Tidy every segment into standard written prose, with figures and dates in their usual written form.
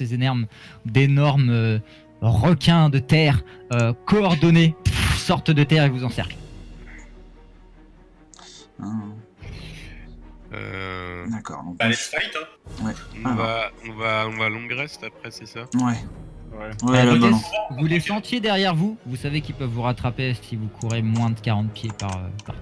d'énormes requins de terre coordonnés sortent de terre et vous encerclent. D'accord. Donc, let's fight, hein. ouais. On va long rest après, c'est ça? Ouais. Vous, là, non. vous les sentiez derrière vous, vous savez qu'ils peuvent vous rattraper si vous courez moins de 40 pieds par tour.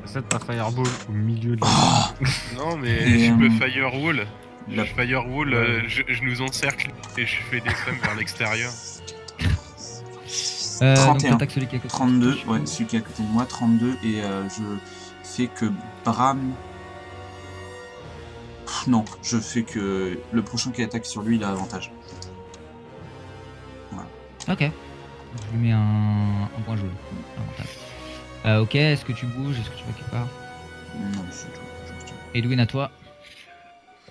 Essaie de pas fireball au milieu de la... Non, mais Et, je peux firewall. la- Je firewall, je nous encercle et je fais des flammes vers l'extérieur. Donc 31. t'attaques celui qui est à côté. 32, ouais, celui qui est à côté de moi, 32, et je fais que Bram... non, je fais que le prochain qui attaque sur lui, il a avantage. Ok. Je lui mets un point jaune. Avantage. Ok, est-ce que tu bouges? Est-ce que tu vas quelque part? Non, c'est tout. Edwin, à toi.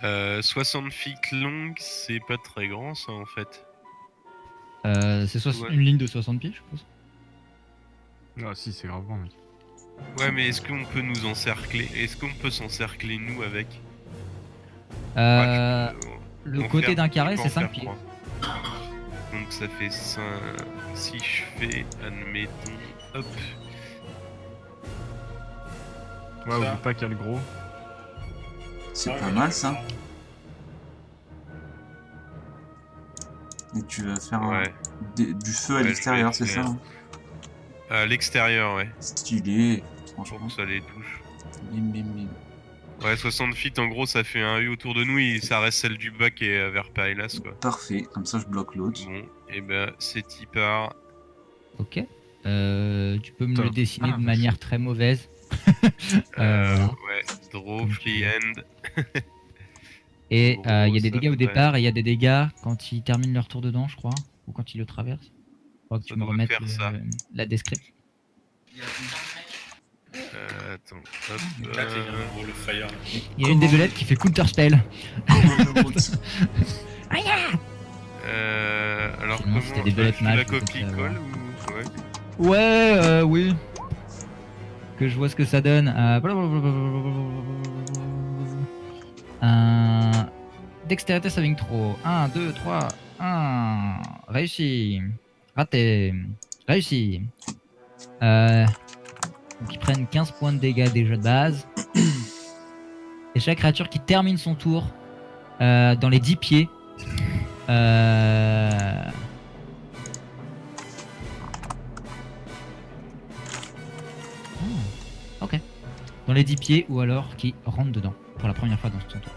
60 feet longue, c'est pas très grand ça en fait. C'est Ouais. une ligne de 60 pieds, je suppose. Ah si, c'est grave bon, mec. Ouais, mais est-ce qu'on peut nous encercler? Est-ce qu'on peut s'encercler nous avec? Le côté d'un carré, c'est 5 pieds. Donc ça fait 5... Si je fais, admettons, hop. Ouais, oublie pas qu'il y a le gros. C'est pas mal, ça. Et tu vas faire Ouais. du feu à Ouais, l'extérieur, je vais c'est ça, faire. hein? À l'extérieur, ouais. Stylé, Pour franchement. que ça les touche. Bim, bim, bim. Ouais, 60 feet en gros, ça fait un U autour de nous et ça reste celle du bas qui est vers Paelas quoi. Parfait, comme ça je bloque l'autre. Bon, et ben c'est y part. Ok. Tu peux me le Top. dessiner Ah, de manière très mauvaise. Ouais, draw, free hand. Et il y a des ça dégâts au fait- départ et il y a des dégâts quand ils terminent leur tour dedans, je crois. Ou quand ils le traversent. Je crois que tu Ça me doit remettes faire ça. la description. Attends, hop. Là, t'es gros, le fire. Il y a une des belettes qui fait counter spell. Alors Sinon, comment c'était des belettes tu la mages, copie peut-être, colle ou... Ouais. Ouais, oui. Que je vois ce que ça donne. Dextérité saving throw. 1, 2, 3. 1. Réussi. Raté. Réussi. Donc ils prennent 15 points de dégâts déjà de base. Et chaque créature qui termine son tour dans les 10 pieds. Ok. Dans les 10 pieds ou alors qui rentre dedans pour la première fois dans son tour.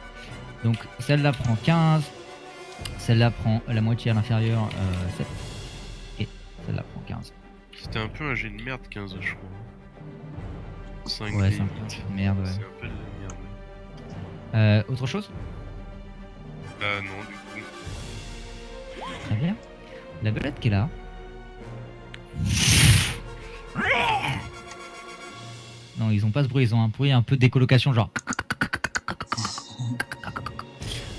Donc celle-là prend 15. Celle-là prend la moitié à l'intérieur, 7. Et celle-là prend 15. C'était un peu un jet de merde 15 je crois. 5 Ouais, des c'est un peu un jet de merde, ouais. C'est un peu de la merde. Autre chose? Bah non du coup. Très bien. La belette qui est là. Non, ils ont pas ce bruit, ils ont un bruit un peu d'écolocation, genre.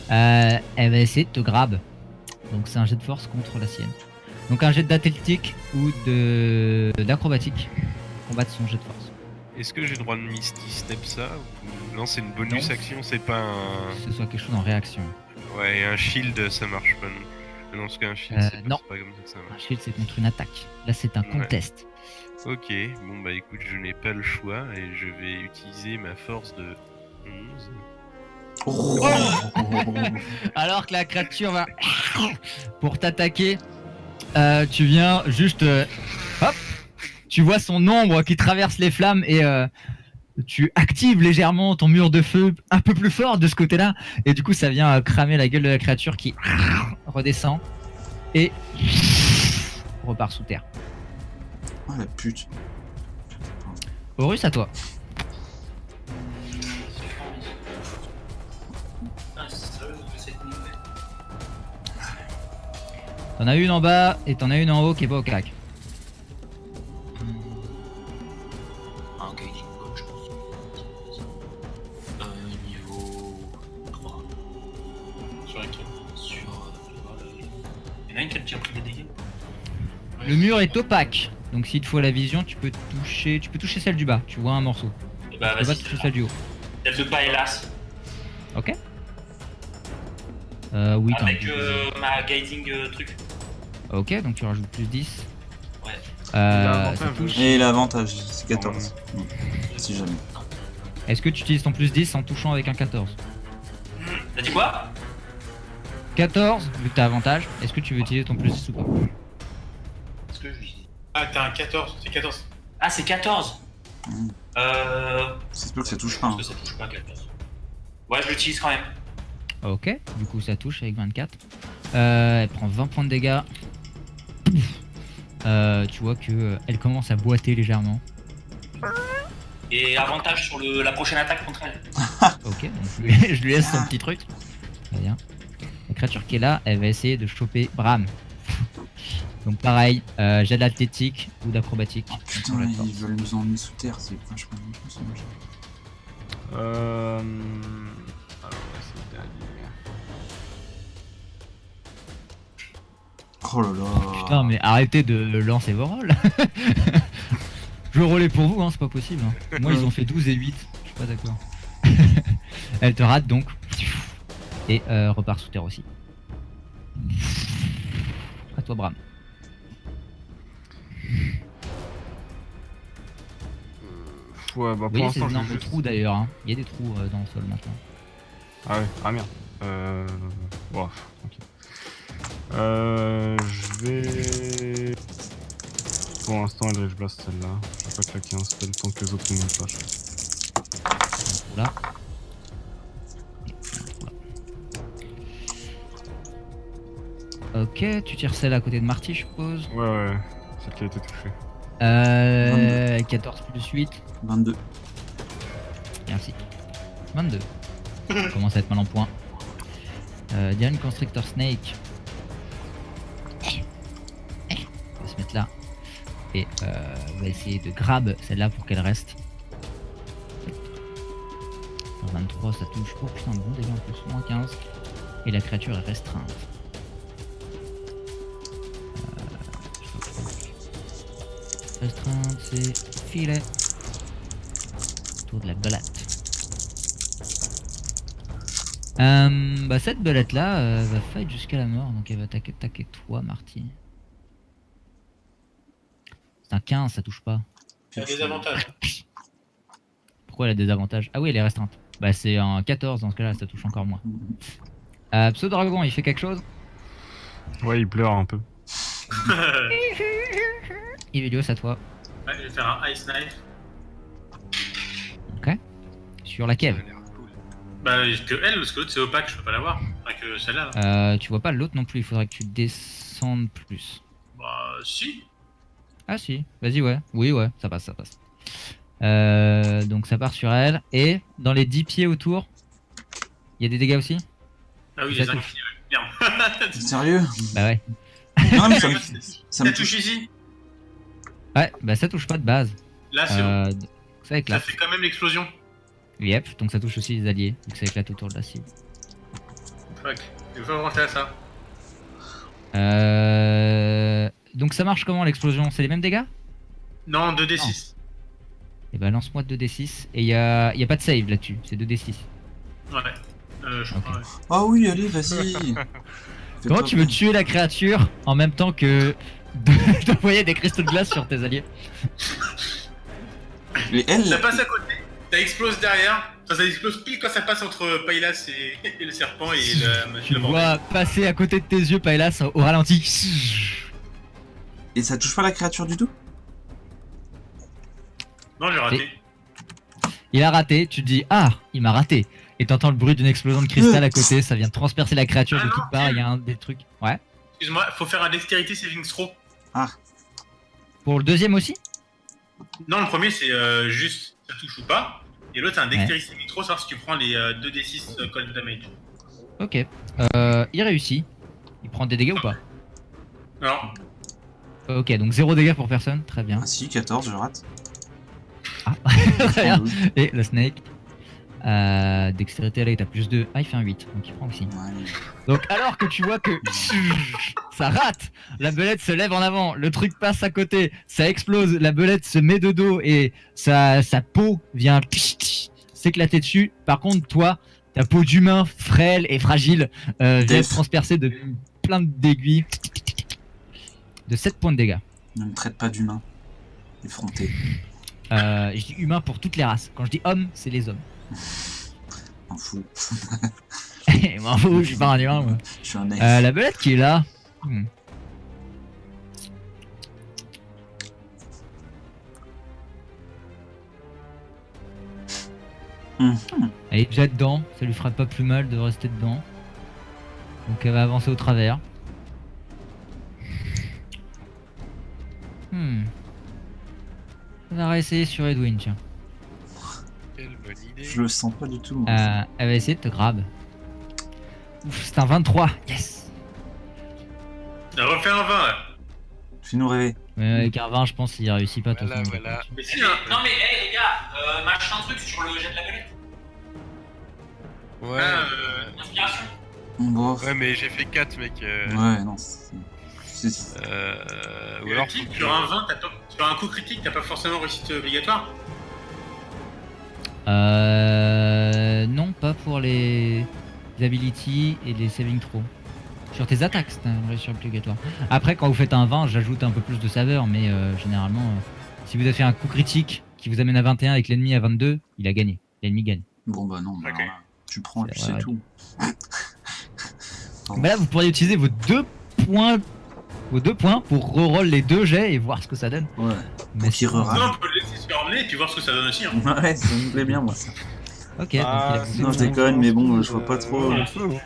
Elle va essayer de te grab. Donc c'est un jet de force contre la sienne. Donc un jet d'athlétique ou d'acrobatique. Combattre son jet de force. Est-ce que j'ai le droit de Misty Step ça ou... Non, c'est une bonus Non. action, c'est pas un... Que ce soit quelque chose en réaction. Ouais, un shield ça marche pas non plus. Non, parce qu'un shield non. c'est pas comme ça que ça Un marche. shield c'est contre une attaque. Là c'est un Ouais. contest. Ok, bon bah écoute, je n'ai pas le choix et je vais utiliser ma force de 11. Alors que la créature va pour t'attaquer, tu viens juste hop, tu vois son ombre qui traverse les flammes et tu actives légèrement ton mur de feu un peu plus fort de ce côté-là et du coup ça vient cramer la gueule de la créature qui redescend et repart sous terre. Oh la pute. Horus, à toi. T'en as une en bas et t'en as une en haut qui est pas au cac. Ah, ok, il je pense. Niveau 3. Sur laquelle? Sur. Il y en a une qui a déjà pris des dégâts. Le mur est opaque, donc s'il te faut la vision, tu peux toucher celle du bas. Tu vois un morceau. Et bah, Tu peux pas vas-y, toucher celle du haut. celle de Paelas. Ok. Oui, t'as un Avec bonus. ma guiding truc. Ok, donc tu rajoutes plus 10. Ouais. Ça l'avantage touche. Et l'avantage, c'est 14. Si jamais. Est-ce que tu utilises ton plus 10 en touchant avec un 14? T'as dit quoi? 14, vu que t'as avantage, est-ce que tu veux utiliser ton plus 10 ou pas? Est-ce que je lui dis? Ah, t'as un 14, c'est 14. Ah, c'est 14. Mm. Ça se peut que ça touche pas. Parce que ça touche pas 14. Ouais, je l'utilise quand même. Ok, du coup ça touche avec 24. Elle prend 20 points de dégâts. Tu vois que elle commence à boiter légèrement. Et avantage sur la prochaine attaque contre elle. Ok, donc je lui laisse son petit truc. Très bien. La créature qui est là, elle va essayer de choper Bram. Donc pareil, jet d'athlétique ou d'acrobatique. Oh, putain, ils veulent nous emmener sous terre, c'est vachement dangereux ce machin. Alors, ouais, c'est le dernier. Oh là là. Putain, mais arrêtez de lancer vos rôles. Je veux rouler pour vous, hein, c'est pas possible. Hein. Moi, ils ont fait 12 et 8. Je suis pas d'accord. Elle te rate donc. Et repart sous terre aussi. À toi, Bram. Ouais, bah Vous pour voyez ces l'instant, je énormes vais juste... trous d'ailleurs. Hein. Il y a des trous dans le sol maintenant. Ah ouais, ah merde. Bon, ok. Je vais... Pour l'instant, Eldritch Blast, celle-là. Je vais pas claquer un spell tant que les autres ne montent pas. Je pense. Là. Ok, tu tires celle à côté de Marty, je suppose. Ouais, celle qui a été touchée. 14 plus 8. 22. Merci. 22. Ça commence à être mal en point. Diane Constrictor Snake. On va se mettre là. Et on va essayer de grab celle-là pour qu'elle reste. 23, ça touche. Oh putain, bon dégâts en plus. Moins 15. Et la créature est restreinte. Restreinte, c'est filet. Autour de la belette. Bah cette belette là va fight jusqu'à la mort, donc elle va attaquer toi, Marty. C'est un 15, ça touche pas. Il y a des avantages. Pourquoi elle a des avantages? Ah oui, elle est restreinte. Bah c'est un 14 dans ce cas là, ça touche encore moins. Pseudo-dragon, il fait quelque chose? Ouais, il pleure un peu. Ivelios, à toi. Ouais, je vais faire un Ice Knife. Ok. Sur laquelle? Ça a l'air cool. Bah, que elle, parce que l'autre c'est opaque, je peux pas l'avoir. Enfin, que celle-là. Là. Tu vois pas l'autre non plus, il faudrait que tu descendes plus. Bah, si. Ah si, vas-y ouais. Oui ouais, ça passe, ça passe. Donc ça part sur elle. Et dans les 10 pieds autour, il y a des dégâts aussi? Ah oui, Ça les touche. inclinés, merde. Sérieux? Bah ouais. Non, mais ça me Ça touche. touche ici. Ouais, bah ça touche pas de base. Là, c'est bon. Ça Ça éclate. fait quand même l'explosion. Yep, donc ça touche aussi les alliés, vu que ça éclate autour de la cible. Fuck. Il faut penser à ça. Donc ça marche comment l'explosion? C'est les mêmes dégâts? Non, 2d6. Et bah lance-moi 2d6. Et y a pas de save là-dessus, c'est 2d6. Ouais. Je Ok. crois, ouais. Ah oui, allez, vas-y. Comment tu veux tuer la créature en même temps que d'envoyer des cristaux de glace sur tes alliés? Et elle, Ça passe à côté, ça explose derrière. Enfin, ça explose pile quand ça passe entre Païlas et le serpent et Tu le vois passer à côté de tes yeux, Paelas, au ralenti. et ça touche pas la créature du tout? Non, j'ai raté. Il a raté, tu te dis ah, il m'a raté. Et t'entends le bruit d'une explosion de cristal à côté, ça vient de transpercer la créature de Ah toutes non, parts, il y a un des trucs. Ouais. Excuse-moi, faut faire un dextérité saving throw. Pour le deuxième aussi? Non, le premier c'est juste ça touche ou pas. Et l'autre c'est un dextérité saving throw, savoir si tu prends les 2d6 cold damage. Ok. Il réussit. Il prend des dégâts ou pas? Non. Ok, donc 0 dégâts pour personne, très bien. Ah si, 14, je rate. Très bien. Et le snake. Dextérité là, il a plus 2. Ah, il fait un 8, donc il prend aussi. Ouais. Donc alors que tu vois que ça rate, la belette se lève en avant, le truc passe à côté, ça explose, la belette se met de dos et sa peau vient s'éclater dessus. Par contre, toi, Ta peau d'humain, frêle et fragile, vient Def. transpercée de plein d'aiguilles. De 7 points de dégâts. Ne me traite pas d'humain. Effronté. Je dis humain pour toutes les races. Quand je dis homme, c'est les hommes. M'en fous. M'en fous, je suis pas un humain, moi. Je suis un elfe. La belette qui est là. Elle est déjà dedans, ça lui fera pas plus mal de rester dedans. Donc elle va avancer au travers. Elle va réessayer sur Edwin, tiens. Quelle bonne idée. Je le sens pas du tout. moi. Elle va essayer de te grab. Ouf, c'est un 23, yes. Refais un 20 là. Fais-nous rêver. Mais avec un 20, je pense qu'il réussit pas tout Voilà, son voilà. Mais si, hein. Non mais hey les gars, machin un truc sur le jet de la belette. Ouais, Inspiration. Bon. ouais, mais j'ai fait 4, mec. Ouais, non. Ou alors, Critique, faut que sur un 20, sur un coup critique, t'as pas forcément réussite obligatoire. Non, pas pour les ability et les saving throws. Sur tes attaques, c'est un réussite obligatoire. Après, quand vous faites un 20, j'ajoute un peu plus de saveur, mais généralement, si vous avez fait un coup critique qui vous amène à 21 avec l'ennemi à 22, il a gagné. L'ennemi gagne. Bon, bah non. Bah, Ok. alors là, tu prends et puis C'est c'est vrai. tout. Bah là, vous pourriez utiliser vos 2 points. Vos 2 points pour reroll les 2 jets et voir ce que ça donne. Ouais. Mais Pour qu'il sinon- rerate. Non, on peut le laisser se faire emmener et puis voir ce que ça donne aussi. Hein. Ouais, ça me plaît bien, moi, ça. Ok, donc il a- Non, je déconne, mais bon, je vois pas trop.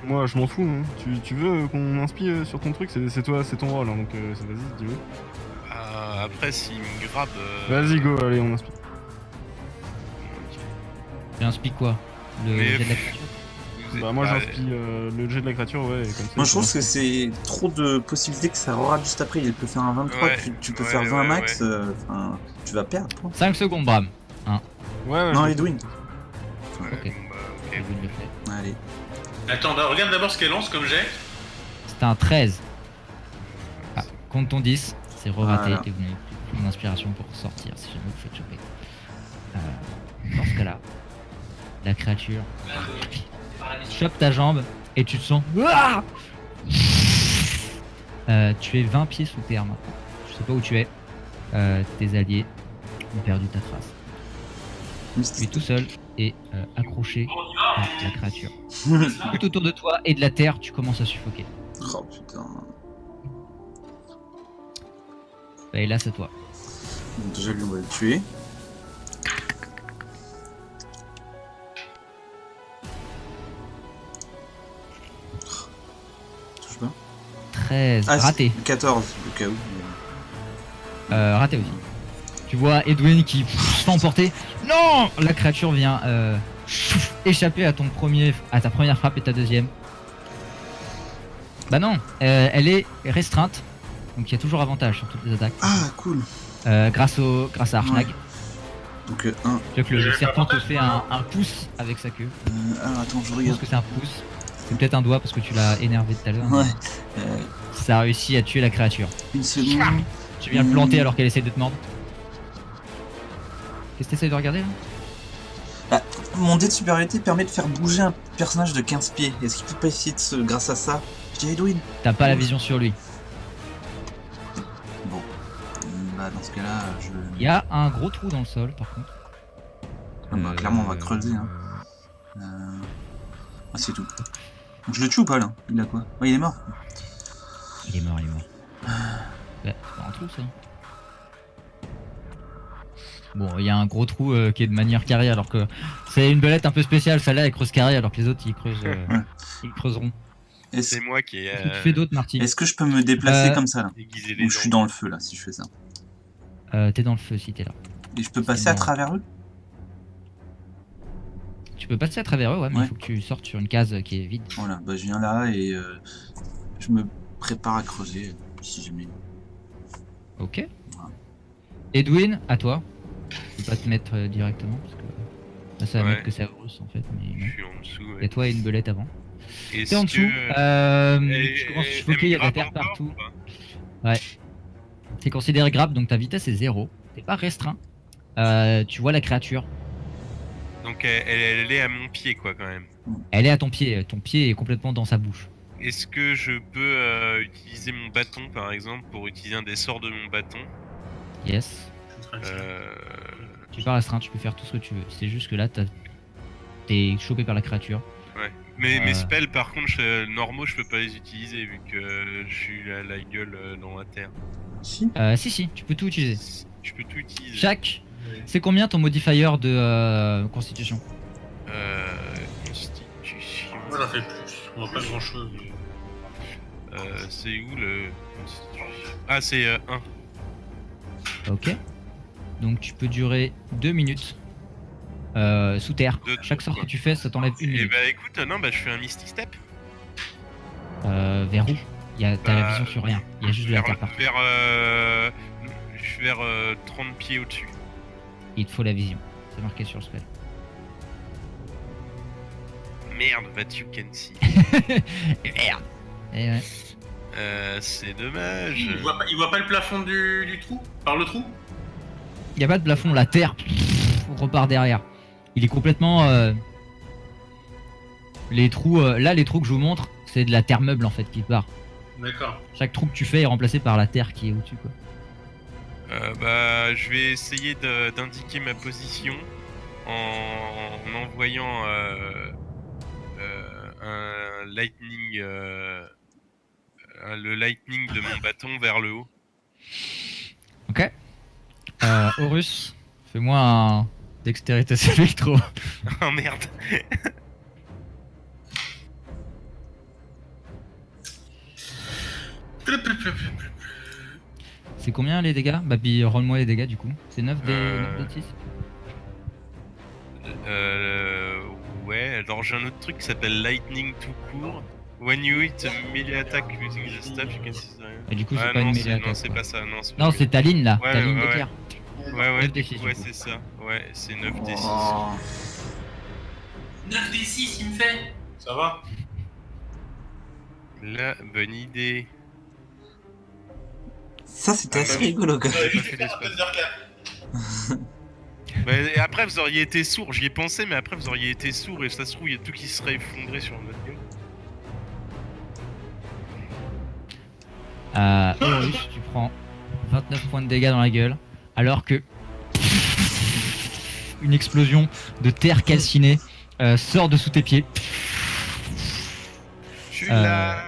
Moi, je m'en fous. Hein. Tu veux qu'on inspire sur ton truc, c'est toi, c'est ton rôle. Hein, donc vas-y, si tu veux. après, s'il me grabe. Vas-y, go, allez, on inspire. tu inspires quoi? Le Mais- jet de la créature. Vous êtes Bah, moi, pas- j'inspire le jet de la créature, ouais. Et comme ça, Moi, je trouve que c'est trop de possibilités que ça rerate juste après. Il peut faire un 23, Ouais, tu peux ouais, faire 20 ouais, max, enfin, tu vas perdre. Point. 5 secondes, Bram. Ouais, Non, je- Edwin. Ouais, Ok. bon, bah, ok. Edwin le fait. Allez. Attends, regarde d'abord ce qu'elle lance comme jet. C'est un 13. Ah, compte ton 10, c'est re-raté Voilà. et vous n'avez plus d'inspiration pour sortir si jamais vous faites choper. Dans ce cas-là, la créature chope ta jambe et tu te sens. Ouah tu es 20 pieds sous terre maintenant. Je sais pas où tu es. Tes alliés ont perdu ta trace. Tu es tout seul et accroché à la créature. Tout autour de toi et de la terre, tu commences à suffoquer. Oh putain. Et là, c'est toi. Bon, déjà, lui, on va le tuer. Touche pas. 13. Ah, Raté. 14, au cas où. Raté aussi. Tu vois Edwin qui se fait emporter. Non, la créature vient échapper à ta première frappe et ta deuxième. Bah non, elle est restreinte. Donc il y a toujours avantage sur toutes les attaques. Ah, cool. Grâce à Archnag. Ouais. Donc, 1. Tu vois que le serpent te fait un pouce avec sa queue. Ah, attends, je Je pense regarde. que c'est un pouce. C'est peut-être un doigt parce que tu l'as énervé tout à l'heure. Ouais. Ça a réussi à tuer la créature. Une seconde. Tu viens le planter alors qu'elle essaie de te mordre. Qu'est-ce que t'essayes de regarder là? Mon dé de supériorité permet de faire bouger un personnage de 15 pieds. Est-ce qu'il peut pas essayer de se. Grâce à ça. Je dis Edwin. T'as pas la vision sur lui. Bon. Bah, dans ce cas-là, je. Il y a un gros trou dans le sol par contre. Ah bah, clairement, on va creuser. Hein. Ah, c'est tout. Donc, je le tue ou pas là? Il a quoi? Oh, il est mort. Il est mort. Ouais, c'est pas un trou ça. Bon, il y a un gros trou qui est de manière carrée alors que c'est une belette un peu spéciale, celle-là elle creuse carré alors que les autres ils creusent, ils creuseront. Est-ce C'est moi qui ai Qu'est-ce que tu fais d'autre Marty? est-ce que je peux me déplacer comme ça là? aiguisé les Ou je suis dents. dans le feu là si je fais ça? T'es dans le feu si t'es là. Et je peux passer à travers eux? Tu peux passer à travers eux ouais, mais Ouais. il faut que tu sortes sur une case qui est vide. Voilà, bah je viens là et je me prépare à creuser si jamais. Ok. Edwin, à toi. Je peux pas te mettre directement parce que là, ça va Ouais. mettre que ça Bruce en fait, mais Je non. suis en dessous. Et Ouais. toi et une belette avant. Est-ce T'es en dessous. que- Tu commences à elle suffoquer, me il y a de la grappe terre encore partout. ou pas T'es considéré grab, donc ta vitesse est 0. T'es pas restreint. Tu vois la créature. Donc Donc elle est à mon pied quoi quand même. Elle est à ton pied est complètement dans sa bouche. Est-ce que je peux utiliser mon bâton par exemple pour utiliser un des sorts de mon bâton? Yes. Je suis en train de faire. Tu es pas restreint, tu peux faire tout ce que tu veux. C'est juste que là, t'es chopé par la créature. Ouais. Mes spells par contre normaux je peux pas les utiliser vu que je suis la gueule dans la terre. Si. Si, tu peux tout utiliser. Je peux tout utiliser. Chaque. C'est combien ton modifier de constitution? Constitution. Moi j'en fais plus, on voit pas grand chose. C'est où le constitution? Ah c'est 1. Ok. Donc tu peux durer 2 minutes sous terre. Chaque sort que tu fais, ça t'enlève 1 Et minute. bah écoute, non bah je fais un Misty Step. Vers où? T'as la vision sur rien. Il y a juste de la terre partout. Je suis vers 30 pieds au-dessus. Il te faut la vision. C'est marqué sur le spell. Merde, that you can see. Merde. Eh ouais. C'est dommage. Il voit pas le plafond du trou? Par le trou? Il y a pas de plafond, la terre repart derrière. Il est complètement les trous les trous que je vous montre, c'est de la terre meuble en fait qui part. D'accord. Chaque trou que tu fais est remplacé par la terre qui est au-dessus quoi. Bah je vais essayer d'indiquer ma position en envoyant un lightning le lightning de mon bâton vers le haut. Ok. Horus, fais-moi un dextérité saving throw. Oh merde. C'est combien les dégâts? Bah puis roll-moi les dégâts du coup. C'est 9 des 6. Ouais, alors j'ai un autre truc qui s'appelle lightning tout court. When you hit a melee attack using the staff, you can see the... Et du coup c'est Ah, pas non, une mêlée non, attaque. c'est pas ça, non. Non, c'est ta ligne là, Ouais, ta ligne ouais, d'éclair. Ouais, 9 des 6, ouais, du coup. c'est ça. Ouais, c'est 9 des 6. Oh. 9 des 6, il me fait. Ça va? La bonne idée. Ça, c'était assez rigolo quand même. J'aurais pas juste fait fait un l'espace. Berserker. Et après vous auriez été sourd, j'y ai pensé, mais après vous auriez été sourd et ça se trouve il y a tout qui serait effondré sur notre gueule. Horus, tu prends 29 points de dégâts dans la gueule, alors que une explosion de terre calcinée sort de sous tes pieds. Je suis là.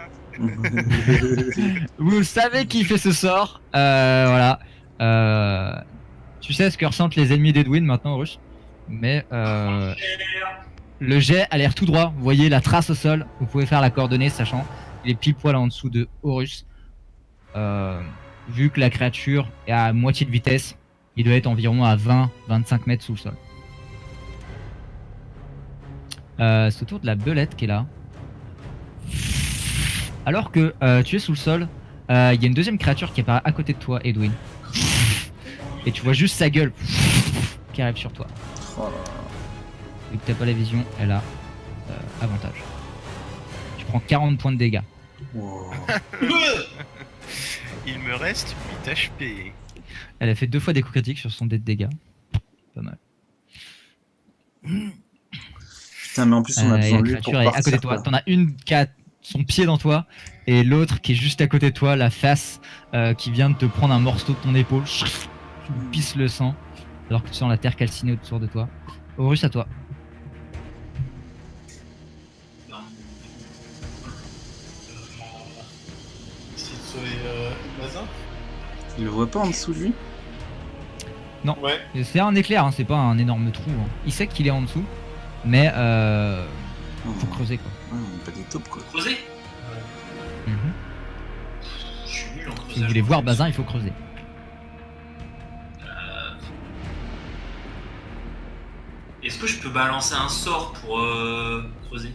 Vous savez qui fait ce sort, voilà. Tu sais ce que ressentent les ennemis d'Edwin maintenant, Horus, mais le jet a l'air tout droit. Vous voyez la trace au sol, vous pouvez faire la coordonnée, sachant qu'il est pile poil en dessous de Horus. Vu que la créature est à moitié de vitesse, il doit être environ à 20-25 mètres sous le sol. C'est au tour de la belette qui est là. Alors que tu es sous le sol, il y a une deuxième créature qui apparaît à côté de toi, Edwin. Et tu vois juste sa gueule qui arrive sur toi. Oh là là. Vu que t'as pas la vision, elle a avantage. Tu prends 40 points de dégâts. Wow. Il me reste 8 HP. Elle a fait 2 fois des coups critiques sur son dé de dégâts. Pas mal. Putain, mais en plus, on a Et besoin la de lui pour créature est à partir. côté de toi. quoi. T'en as une qui a son pied dans toi et l'autre qui est juste à côté de toi, la face qui vient de te prendre un morceau de ton épaule. Tu pisses le sang alors que tu sens la terre calcinée autour de toi. Horus, à toi. Essayer de sauver Bazin? Il le voit pas en dessous de lui? Ouais. Et c'est un éclair, hein, c'est pas un énorme trou. Hein. Il sait qu'il est en dessous, mais Oh. faut creuser quoi. Ouais, on est pas des taupes quoi. Creuser. Mhm. Je suis nul en creusage. Si vous voulez voir Bazin, il faut creuser. Est-ce que je peux balancer un sort pour creuser?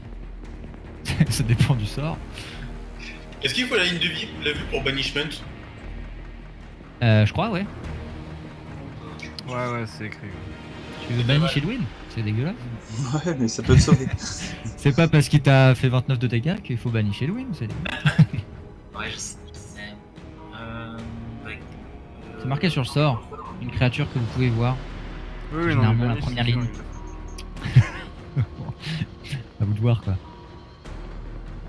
Ça dépend du sort. Est-ce qu'il faut la ligne de vie, la vue pour banishment? Je crois, ouais. Ouais, c'est écrit. Tu veux bannir chez Edwin? C'est dégueulasse. Ouais, mais ça peut te sauver. C'est pas parce qu'il t'a fait 29 de dégâts qu'il faut bannir chez Edwin. C'est Ouais, je sais. C'est marqué sur le sort. Une créature que vous pouvez voir. Oui, Généralement, mais la Bannis, première c'est ligne. sûr, À vous de voir quoi.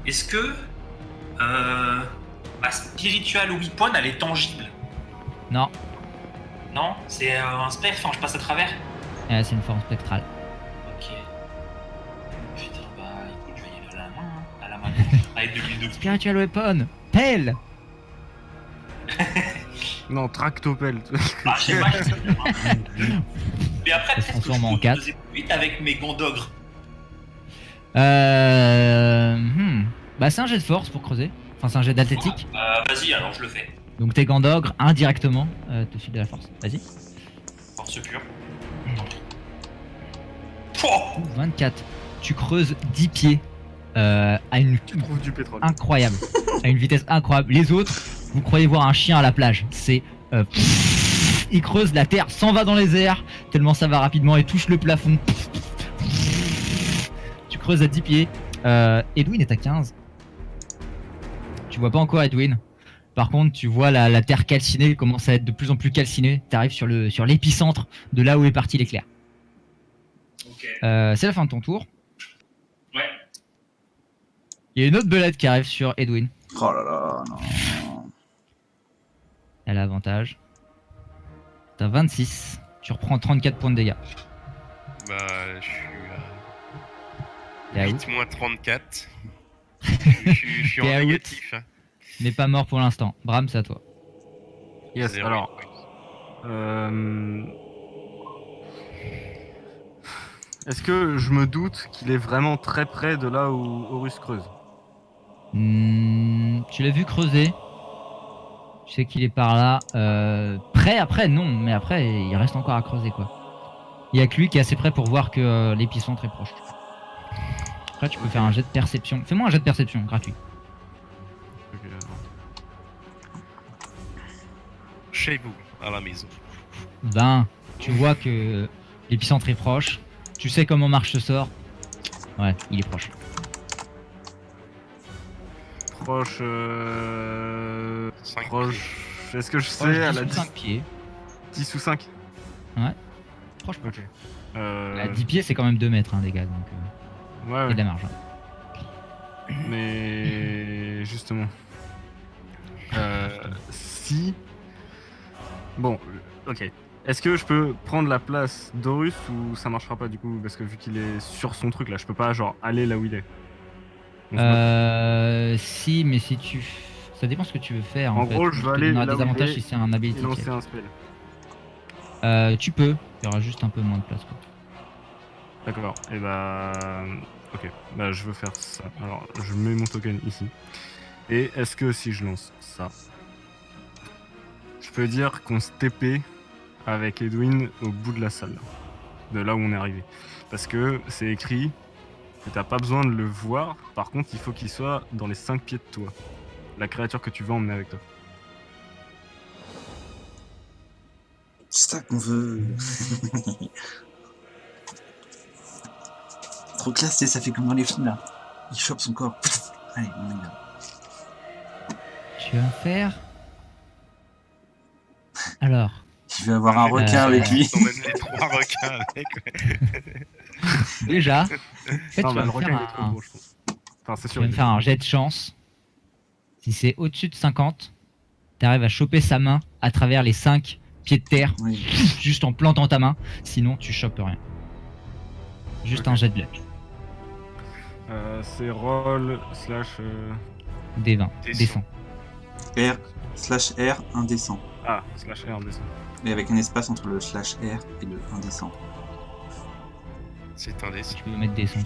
Est-ce que ma spiritual weapon, elle est tangible? Non, Non? C'est un spectre, enfin je passe à travers? c'est une forme spectrale. Ok. Putain, bah écoute, je vais y aller à la main, hein. À la main gauche, avec de l'huile de Spiritual Weapon, pelle. Non, tractopelle. Ah, je sais pas, je sais pas. Mais après, Ça se peut-être que je transforme en peux quatre. poser plus vite avec mes gants d'ogre. Bah c'est un jet de force pour creuser. Enfin c'est un jet d'athlétique. Vas-y, alors je le fais. Donc tes gants d'ogre indirectement te filent de la force. Vas-y. Force pure. Ouh, 24. Tu creuses 10 pieds à une Tu trouves du pétrole. incroyable. À une vitesse incroyable. Les autres, vous croyez voir un chien à la plage. C'est... il creuse, la terre s'en va dans les airs, tellement ça va rapidement et touche le plafond. Tu creuses à 10 pieds. Edwin est à 15. Tu vois pas encore Edwin. Par contre, tu vois la terre calcinée commence à être de plus en plus calcinée. T'arrives sur l'épicentre de là où est parti l'éclair. Ok. C'est la fin de ton tour. Ouais. Il y a une autre belette qui arrive sur Edwin. Oh là là, non. Elle a avantage. T'as 26. Tu reprends 34 points de dégâts. Bah, je suis T'es à à 8 moins 34. Je suis en T'es à négatif. Hein. Mais pas mort pour l'instant. Bram, c'est à toi. Yes, Zéro. alors. Est-ce que je me doute qu'il est vraiment très près de là où Horus creuse? Tu l'as vu creuser. Tu sais qu'il est par là. Prêt après, non. Mais après, il reste encore à creuser quoi. Il y a que lui qui est assez près pour voir que l'épicentre est proche. Après, tu peux faire un jet de perception. Fais-moi un jet de perception gratuit. Ok, Chez vous, à la maison. 20. Tu vois que l'épicentre est proche. Tu sais comment marche ce sort. Ouais, il est proche. proche. 5 Proche. Est-ce que je sais Proche, à 10 la ou 10, 5 pieds. 10 ou 5? Proche. Ok. À 10 pieds, c'est quand même 2 mètres, hein, les gars. Donc, il y Ouais, a ouais. de la marge. Hein. Mais justement, si bon, ok. Est-ce que je peux prendre la place d'Horus ou ça marchera pas du coup parce que vu qu'il est sur son truc là, je peux pas genre aller là où il est. On se bat. Si, mais si tu. Ça dépend ce que tu veux faire. En fait. gros, je Tu vais te aller donneras là des où il avantages est si c'est un ability Et lancer check. un spell. Tu peux. Il y aura juste un peu moins de place. Quoi. D'accord. Et bah, ok. Bah, je veux faire ça. Alors, je mets mon token ici. Et est-ce que si je lance ça, je peux dire qu'on se TP avec Edwin au bout de la salle, de là où on est arrivé. Parce que c'est écrit que t'as pas besoin de le voir, par contre il faut qu'il soit dans les 5 pieds de toi. La créature que tu veux emmener avec toi. C'est ça qu'on veut. Trop classe, ça fait comme dans les films là. Il chope son corps. Allez, on y va. Tu vas faire. Alors. Il va avoir un requin avec lui. On emmène les 3 requins avec. Ouais. Déjà. En fait, Non, tu bah, vas le me requin faire il est trop un, gros, je pense. Enfin, c'est tu sûr. vas me faire un jet de chance. Si c'est au-dessus de 50, t'arrives à choper sa main à travers les 5 pieds de terre, Oui. juste en plantant ta main. Sinon, tu chopes rien. Juste Ok. un jet de luck. C'est roll slash. Des 20. Descends. Descends. R/R indécent. Ah, slash R descend. Et avec un espace entre le /R et le indécent. C'est indécent. Tu peux mettre descends.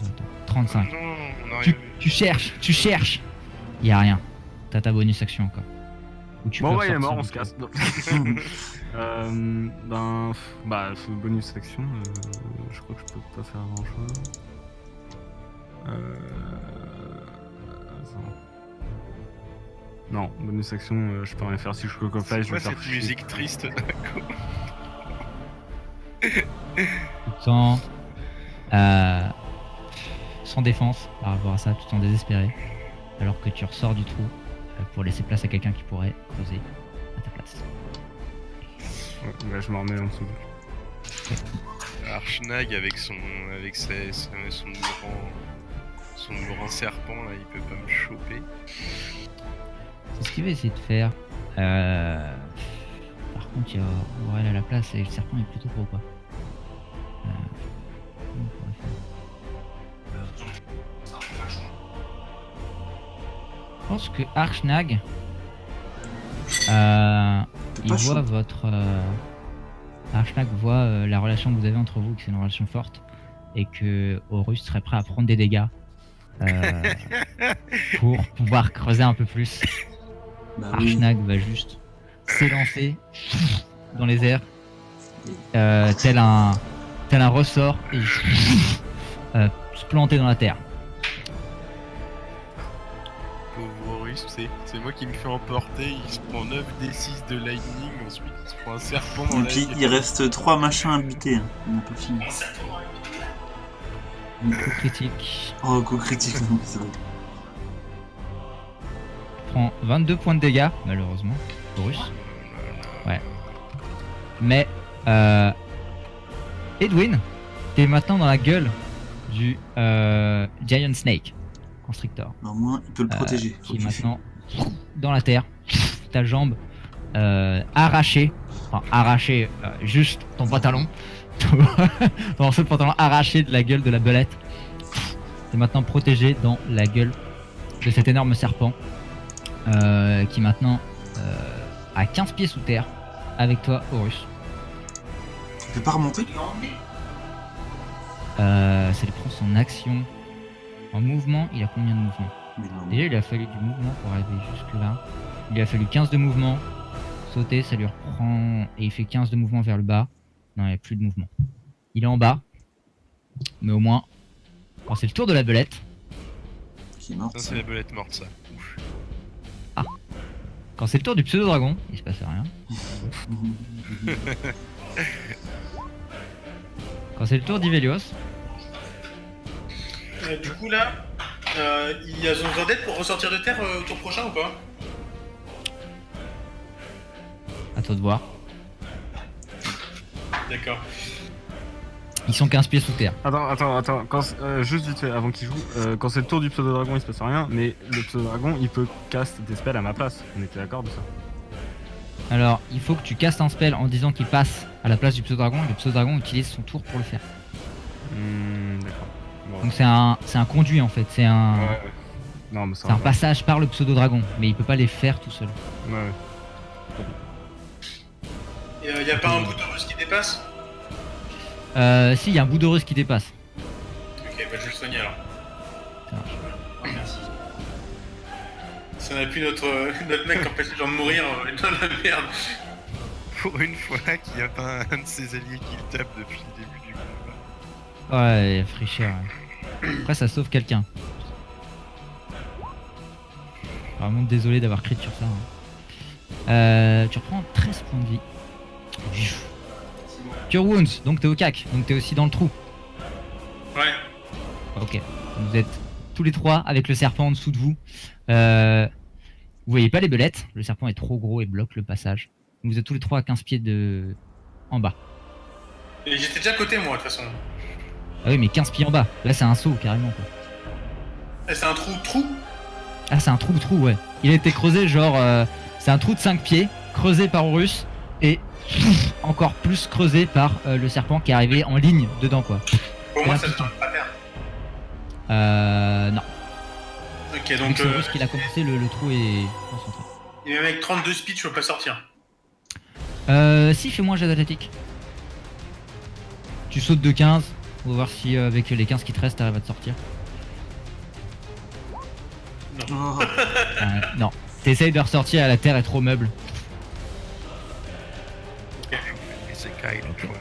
35. Non, on a Tu, rien vu. tu cherches. Y a rien. T'as ta bonus action encore. Ou tu Bon, peux ouais, il est mort, on ressortir se du casse. Bah, bonus action, je crois que je peux pas faire grand chose. Attends. Non, bonus action, je peux rien faire si je coco fly, C'est je vais quoi faire cette chier. musique triste tout en sans défense par rapport à ça, tout en désespéré, alors que tu ressors du trou pour laisser place à quelqu'un qui pourrait creuser à ta place. Ouais, bah, je m'en remets en dessous. Archnag avec son grand serpent là, il peut pas me choper. C'est ce qu'il va essayer de faire. Par contre, il y a Aurel à la place et le serpent est plutôt gros quoi. Comment on pourrait faire ? Je pense que Archnag, il pas voit chaud. votre. Archnag voit la relation que vous avez entre vous, que c'est une relation forte, et que Horus serait prêt à prendre des dégâts pour pouvoir creuser un peu plus. Bah oui. Archnag va juste s'élancer dans les airs, tel un ressort, et se planter dans la terre. Pauvre Horus, c'est moi qui me fais emporter, il se prend 9 D6 de lightning, ensuite il se prend un serpent dans Et la puis gueule. il reste 3 machins habités. Hein. On n'a pas fini. Coup critique. Oh, coup critique, non, c'est vrai. Prend 22 points de dégâts, malheureusement, Horus. Ouais. Mais, Edwin, t'es maintenant dans la gueule du Giant Snake, Constrictor, Alors, moi, il peut le protéger. qui est maintenant dans la terre. Ta jambe arrachée, enfin arrachée, juste ton pantalon, ton morceau de pantalon arraché de la gueule de la belette. T'es maintenant protégé dans la gueule de cet énorme serpent qui maintenant a 15 pieds sous terre avec toi, Horus. Il peut pas remonter? Ça lui prend son action. En mouvement, il a combien de mouvements? Mais non. Déjà, il a fallu du mouvement pour arriver jusque là. Il lui a fallu 15 de mouvement. Sauter, ça lui reprend. Et il fait 15 de mouvement vers le bas. Non, il n'y a plus de mouvement. Il est en bas. Mais au moins, quand c'est le tour de la belette, Qui est mort. Ça c'est la belette morte ça. Ouf. quand c'est le tour du pseudo-dragon, il se passe rien. Quand c'est le tour d'Ivelios, Du coup, là, il a besoin d'aide pour ressortir de terre au tour prochain ou pas? à toi de voir. D'accord. Ils sont 15 pieds sous terre. Attends, juste vite fait, avant qu'il joue, quand c'est le tour du pseudo-dragon, il se passe rien, mais le pseudo-dragon, il peut cast des spells à ma place. On était d'accord de ça? Alors, il faut que tu castes un spell en disant qu'il passe à la place du pseudo-dragon. Et le pseudo-dragon utilise son tour pour le faire. D'accord. Bon. Donc c'est un conduit en fait. C'est un, Ouais. Non, mais ça c'est un va. passage par le pseudo-dragon. Mais il peut pas les faire tout seul. Ouais. Et y a pas un bout de russe qui dépasse? Si, il y a un bout d'Horus qui dépasse. Ok, bah je vais le soigner alors. Ça marche. Oh, merci. Si on a plus notre mec qui empêche les gens de mourir dans la merde. Pour une fois qu'il n'y a pas un de ses alliés qui le tape depuis le début du combat. Ouais, fricheur. Ouais. Après, ça sauve quelqu'un. Vraiment désolé d'avoir crit sur ça. Hein. Tu reprends 13 points de vie. Cure Wounds, donc t'es au cac, donc t'es aussi dans le trou. Ouais. Ok, vous êtes tous les trois avec le serpent en dessous de vous. Vous voyez pas les belettes, le serpent est trop gros et bloque le passage. Vous êtes tous les trois à 15 pieds de... en bas. Et j'étais déjà à côté moi de toute façon. Ah oui, mais 15 pieds en bas, là c'est un saut carrément quoi. Eh, c'est un trou? Ah, c'est un trou, ouais. Il a été creusé genre... c'est un trou de 5 pieds, creusé par Horus, et encore plus creusé par le serpent qui est arrivé en ligne dedans quoi. Pour moi ça ne pas terre. Non. Ok, Donc donc c'est Horus qui l'a commencé, le trou est concentré. et même avec 32 speed je peux pas sortir. Si, fais-moi un jet d'athlétique. Tu sautes de 15, on va voir si avec les 15 qui te restent t'arrives à te sortir. Oh, Non, t'essayes de ressortir, la terre est trop meuble. Et c'est Kyle, tu vois.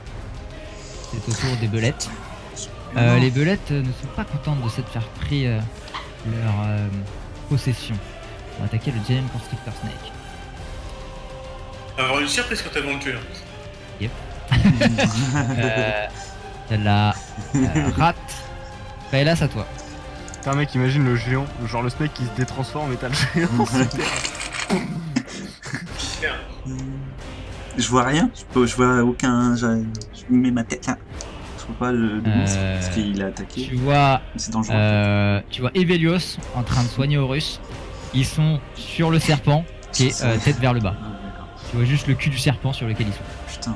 C'est au tour des belettes. non. Les belettes ne sont pas contentes de s'être faire pris leur possession. On va attaquer le Giant Constrictor Snake. Avoir une surprise quand t'as devant le tuer. La rate. Là, c'est à toi. Putain, mec, imagine le géant, genre le snake qui se détransforme et t'as le géant. Je vois rien, je vois aucun. Je mets ma tête là. faut pas de monstre, parce qu'il a attaqué. Tu vois, C'est dangereux. tu vois Evelios en train de soigner Horus. Ils sont sur le serpent qui est tête vers le bas. Ah, d'accord. Tu vois juste le cul du serpent sur lequel ils sont. Putain.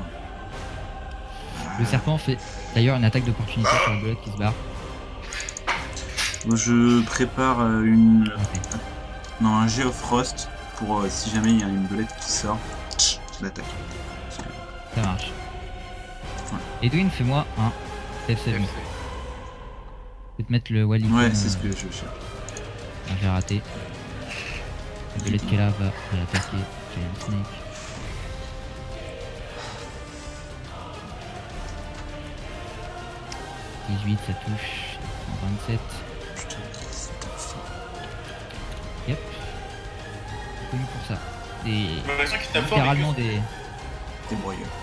Le serpent fait d'ailleurs une attaque d'opportunité sur la belette qui se barre. Moi, je prépare un Geofrost pour si jamais il y a une belette qui sort, je l'attaque. Ça marche. Ouais. Edwin, fais-moi un save save. FC. Je vais te mettre le Wally. Ouais, c'est ce que je cherche. J'ai raté. La belette qui est là va l'attaquer. J'ai une snake. « 18, ça touche. 27. Putain, c'est fort. Yep. Connu pour ça. Des... J'ai l'impression qu'il tape fort.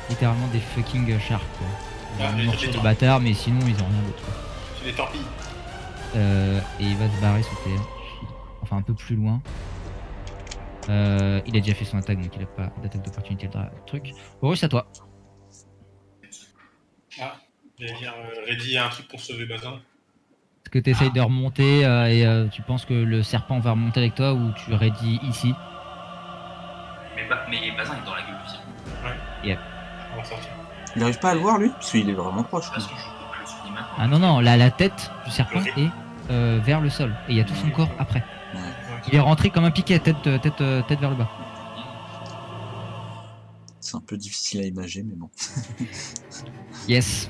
littéralement des fucking sharks quoi. Ah, Ils mais morceaux j'ai de des bâtard mais sinon ils ont rien d'autre. Quoi. C'est des torpilles. Et il va se barrer sous terre. Enfin un peu plus loin. Il a déjà fait son attaque donc il a pas d'attaque d'opportunité le truc. Horus à toi. Ah, j'allais dire, Reddy a un truc pour sauver Bazin. Est-ce que tu essayes de remonter et tu penses que le serpent va remonter avec toi ou tu ready ici? Mais Bazin est dans la gueule du serpent. On va sortir. Il arrive pas à le voir lui? Parce qu'il est vraiment proche. De toute façon, je peux pas le soigner maintenant. Ah non la tête du serpent est vers le sol et il y a tout son corps après. Ouais. Il est rentré comme un piquet tête vers le bas. C'est un peu difficile à imager, mais bon. Yes.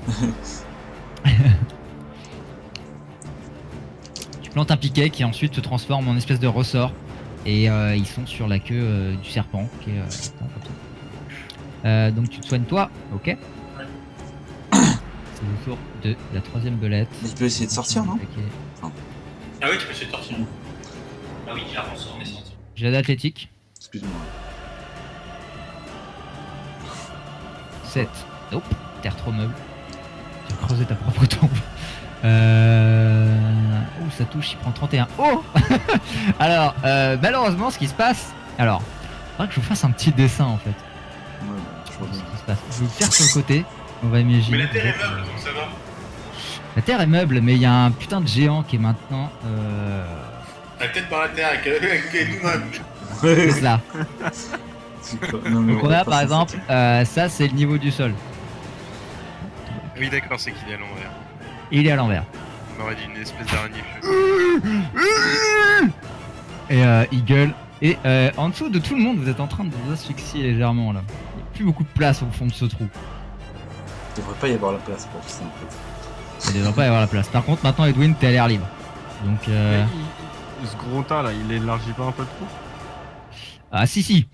Tu plantes un piquet qui ensuite se transforme en espèce de ressort et ils sont sur la queue du serpent qui est comme ça. Donc tu te soignes toi, ok. C'est le tour de la troisième belette. Mais il peut essayer de sortir, non? Ah oui, tu peux essayer de sortir. Ah oui, j'avance en essence. J'ai d'athlétique. Excuse-moi. 7. Nope, t'es trop meuble. Tu as creusé ta propre tombe. Oh, ça touche, il prend 31. Oh. Alors, malheureusement, ce qui se passe... Alors, il faudrait que je vous fasse un petit dessin, en fait. Ouais, je vois Ce bien. qui se passe. Je vais le faire sur le côté. On va imaginer... Mais la terre est meuble, donc ça va. La terre est meuble, mais il y a un putain de géant qui est maintenant... La tête dans la terre avec nous-mêmes. C'est cela. C'est quoi? Non, mais Donc on va a pas par s'en exemple, sortir. ça c'est le niveau du sol. Oui, d'accord, c'est qu'il est à l'envers. Il est à l'envers. On m'aurait dit une espèce d'araignée. Et il gueule. Et en dessous de tout le monde, vous êtes en train de vous asphyxier légèrement là. Il n'y a plus beaucoup de place au fond de ce trou. Il devrait pas y avoir la place pour tout ça en fait. Il ne devrait pas y avoir la place. Par contre, maintenant Edwin, t'es à l'air libre. Donc Ce gros tas là, il élargit pas un peu trop? ah si.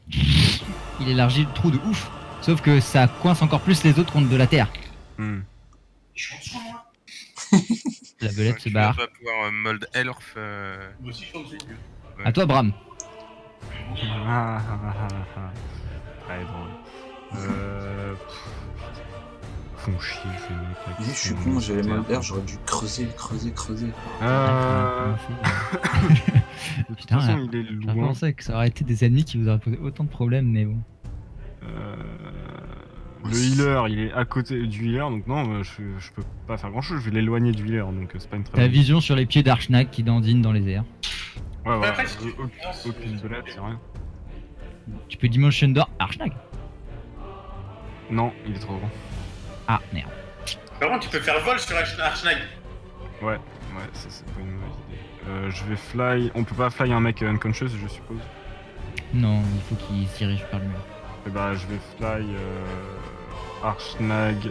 Il élargit le trou de ouf. Sauf que ça coince encore plus les autres contre de la terre. Hmm. Je suis en dessous, moi. La belette se Tu barre. vas pouvoir mold elf. Moi aussi, je suis en dessous. À toi Bram. Ouais, drôle. Font chier ces mecs là. Je suis con, j'avais mal d'air, j'aurais dû creuser. De toute Putain, façon, il est Je loin. pensais que ça aurait été des ennemis qui vous auraient posé autant de problèmes, mais bon. Le healer, il est à côté du healer, donc non, je peux pas faire grand chose, je vais l'éloigner du healer, donc c'est pas une très Ta bonne- vision sur les pieds d'Archnag qui dandine dans les airs. Ouais, voilà, Après, si tu- aucune belette, c'est rien. Tu peux Dimension Door Archnag. Non, il est trop grand. Ah merde. Par contre, tu peux faire vol sur Archnag. Ouais, ça c'est pas une mauvaise idée. Je vais fly. On peut pas fly un mec unconscious, je suppose. Non, il faut qu'il se dirige par lui-même. Et bah, je vais fly Archnag,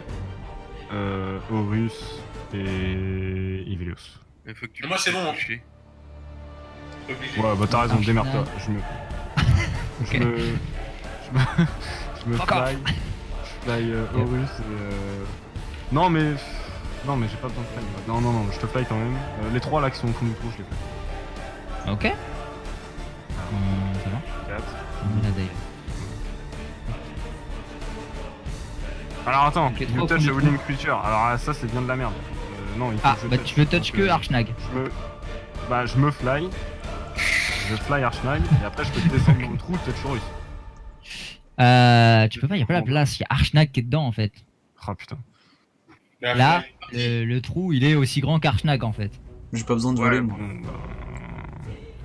Horus et Ivelios. Il faut que tu Moi, c'est bon, hein. toucher. Obligé. Ouais, bah t'as raison, Archnag. démerde-toi. Je me Fuck fly. Je fly Horus et. Non, mais j'ai pas besoin de fly. Non, je te fly quand même. Les trois là qui sont au fond du trou, je les fly. Ok. Ça marche. 4. Là d'ailleurs. Alors attends, Ok, you trois au touch fond a du willing creature. Alors ça c'est bien de la merde. Non, il faut Ah, que je bah touch. tu veux touch Donc, que Archnag. je me fly. Je fly Archnag et après je peux descendre dans le trou, touch Horus. Tu peux pas, y'a pas la place, y'a Archnag qui est dedans en fait. Ah putain. La Là, fly- le trou, il est aussi grand qu'Archnag en fait. J'ai pas besoin de voler, Ouais, moi. bon, bah...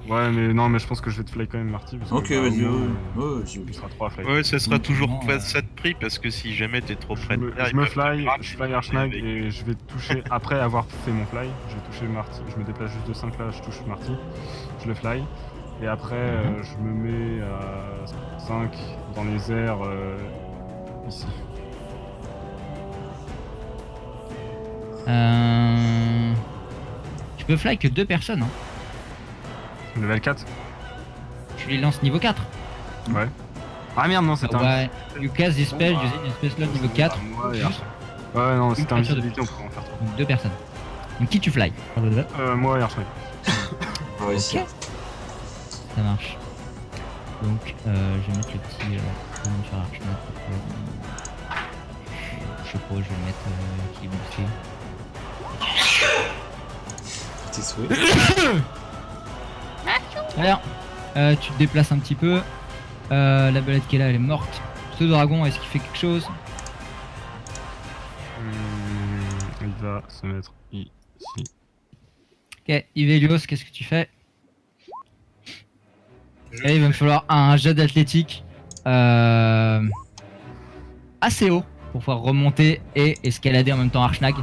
Ouais, mais non, mais je pense que je vais te fly quand même, Marty. Parce que, Ok, bah, vas-y, au moins, ouais, vas-y. il sera 3 à fly. Ouais, ça sera toujours Non, pas ça de prix parce que si jamais t'es trop près de terre, Je ils me peuvent te fly, crack, je fly Archnag avec- et je vais toucher, après avoir fait mon fly, je vais toucher Marty, je me déplace juste de 5 là, je touche Marty, je le fly, et après je me mets à 5 dans les airs ici. Tu peux fly que 2 personnes. Hein. Level 4. Tu les lances niveau 4. Ouais. Ah merde, non, c'est un... Ouais. You cast this spell using une spell slot niveau 4. Moi et Archnag. Ouais, non, c'est un créature de visibilité, on peut en faire 3. Donc 2 personnes. Donc qui tu fly? Moi et Archnag. On va essayer. Ok. Ça marche. Donc je vais mettre le petit comment sur Archnag. Je sais pas, je vais le mettre qui est boosté. Tes souhaits. Alors, tu te déplaces un petit peu. La belette qui est là, elle est morte. Ce dragon, est-ce qu'il fait quelque chose? Il va se mettre ici. Ok, Ivelios, qu'est-ce que tu fais? Je- Et il va me falloir un jet d'athlétique assez haut pour pouvoir remonter et escalader en même temps Archnag.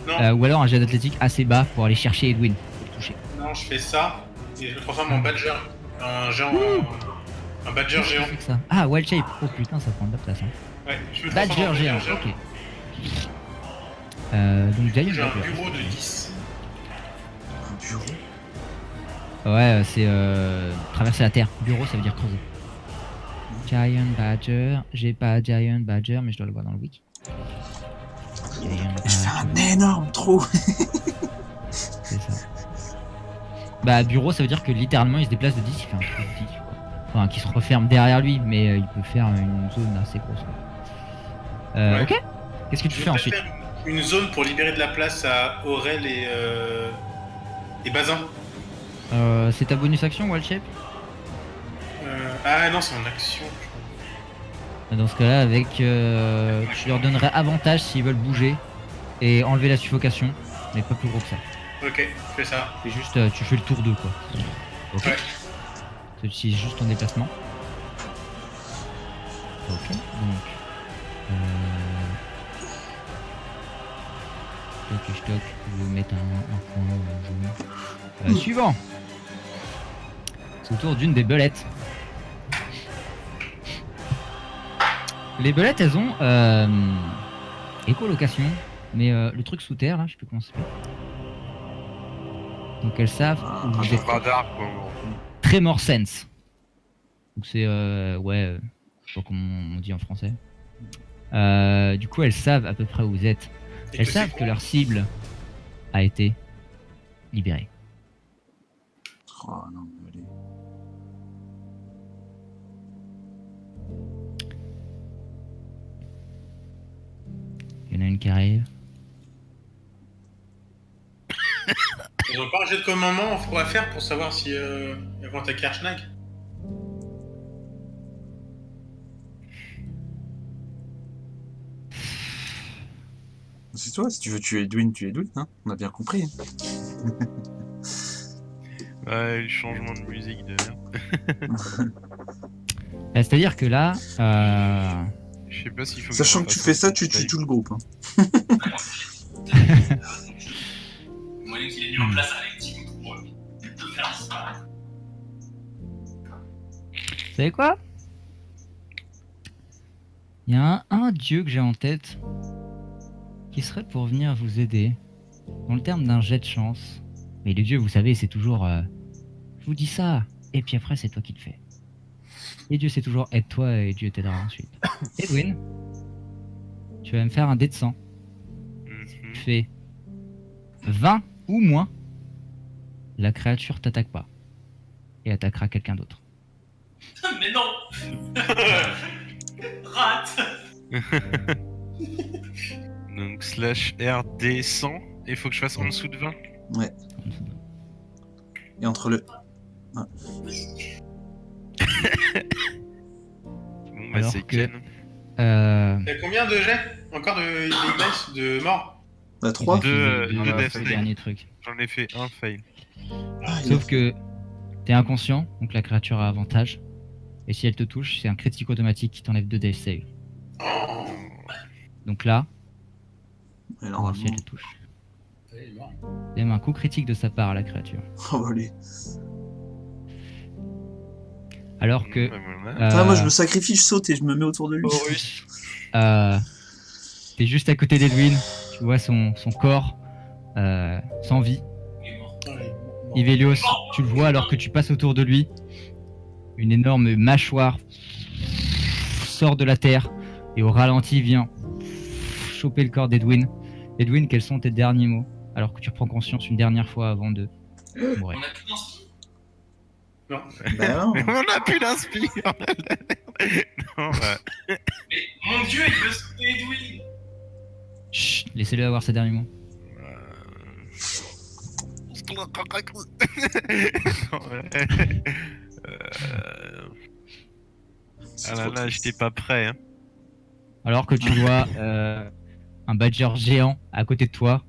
Non, Ou alors un jet d'athlétique assez bas pour aller chercher Edwin. Pour le toucher. non, je fais ça et je le transforme en badger. Un géant. Un badger géant. Qu'est-ce que c'est que ça? Ah, Wild Shape. Oh putain, ça prend de la place. Hein. Ouais, je me transforme en Badger géant, ok. Donc Giant J'ai un Badger. bureau de 10. Un bureau. Ouais, c'est traverser la terre. Bureau, ça veut dire creuser. Giant Badger. J'ai pas Giant Badger, mais je dois le voir dans le wiki. Giant Je fais Badger, un énorme trou. c'est ça. Bah, bureau, ça veut dire que littéralement il se déplace de 10, il fait un trou de 10. Quoi. Enfin, qui se referme derrière lui, mais il peut faire une zone assez grosse. Quoi. Ouais. Ok. Qu'est-ce que tu Je fais vais ensuite? faire une zone pour libérer de la place à Aurel et Bazin. C'est ta bonus action, Wild Shape? Ah non, c'est en action. Dans ce cas-là, avec, tu leur donnerais avantage s'ils veulent bouger et enlever la suffocation, mais pas plus gros que ça. Ok, je fais ça. C'est juste, tu fais le tour d'eux quoi. Ok. Ouais. Tu utilises juste ton déplacement. Ok. Donc, toc, je vais mettre un point jaune. Suivant. C'est au tour d'une des belettes. Les belettes, elles ont écolocation, mais le truc sous terre là, je sais plus comment ça s'appelle. Donc elles savent où vous êtes. Radar, quoi. en gros. Tremor Sense. Donc c'est ouais, je sais pas comment on dit en français. Du coup, elles savent à peu près où vous êtes. Et Elles que savent c'est que leur cible a été libérée. Oh non, allez. Il y en a une qui arrive. Ils ont pas un jet de commandement à faire pour savoir si elles vont attaquer Archnag. C'est toi, si tu veux tuer Edwin, hein. On a bien compris. Ouais, le changement de musique de merde. C'est-à-dire que là, Je sais pas s'il faut. Sachant je que tu fasse fais ça, un tu tues style. tout le groupe. Hein. Moyen qu'il ait mis en place un team pour faire ça. vous savez quoi? Il y a un dieu que j'ai en tête qui serait pour venir vous aider dans le terme d'un jet de chance. Mais les dieux, vous savez, c'est toujours je vous dis ça, et puis après c'est toi qui le fais. Et Dieu c'est toujours aide-toi et Dieu t'aidera ensuite. Edwin, tu vas me faire un dé de 100. Mhm. Tu fais 20 ou moins, la créature t'attaque pas et attaquera quelqu'un d'autre. Mais non. Rate. Donc slash RD 100, et il faut que je fasse en dessous de 20. Et entre le. Bon, bah Alors c'est que- Ken. T'as combien de jets? Encore de Ignite de mort? On a 3. Deux Deux death c'est le save. dernier truc. J'en ai fait un fail. Sauf que t'es inconscient, donc la créature a avantage. Et si elle te touche, c'est un critique automatique qui t'enlève 2 death save. Donc là, on va voir si elle te touche. Il est mort. Il y a même un coup critique de sa part à la créature. Oh, bah, allez. Alors que Putain, moi je me sacrifie, je saute et je me mets autour de lui. Horus, t'es juste à côté d'Edwin, tu vois son corps sans vie. Il est mort. Il est mort. Ivelios, tu le vois alors que tu passes autour de lui. Une énorme mâchoire sort de la terre et au ralenti vient choper le corps d'Edwin. Edwin, quels sont tes derniers mots alors que tu reprends conscience une dernière fois avant de mourir? On a plus d'inspi. Bah non. On a plus d'inspire. Non, bah, Mais mon dieu, il veut sauter Edwin. Chut, laissez-le avoir ses derniers mots. Non, ouais. Ah là là, j'étais pas prêt. Hein. Alors que tu vois un badger géant à côté de toi,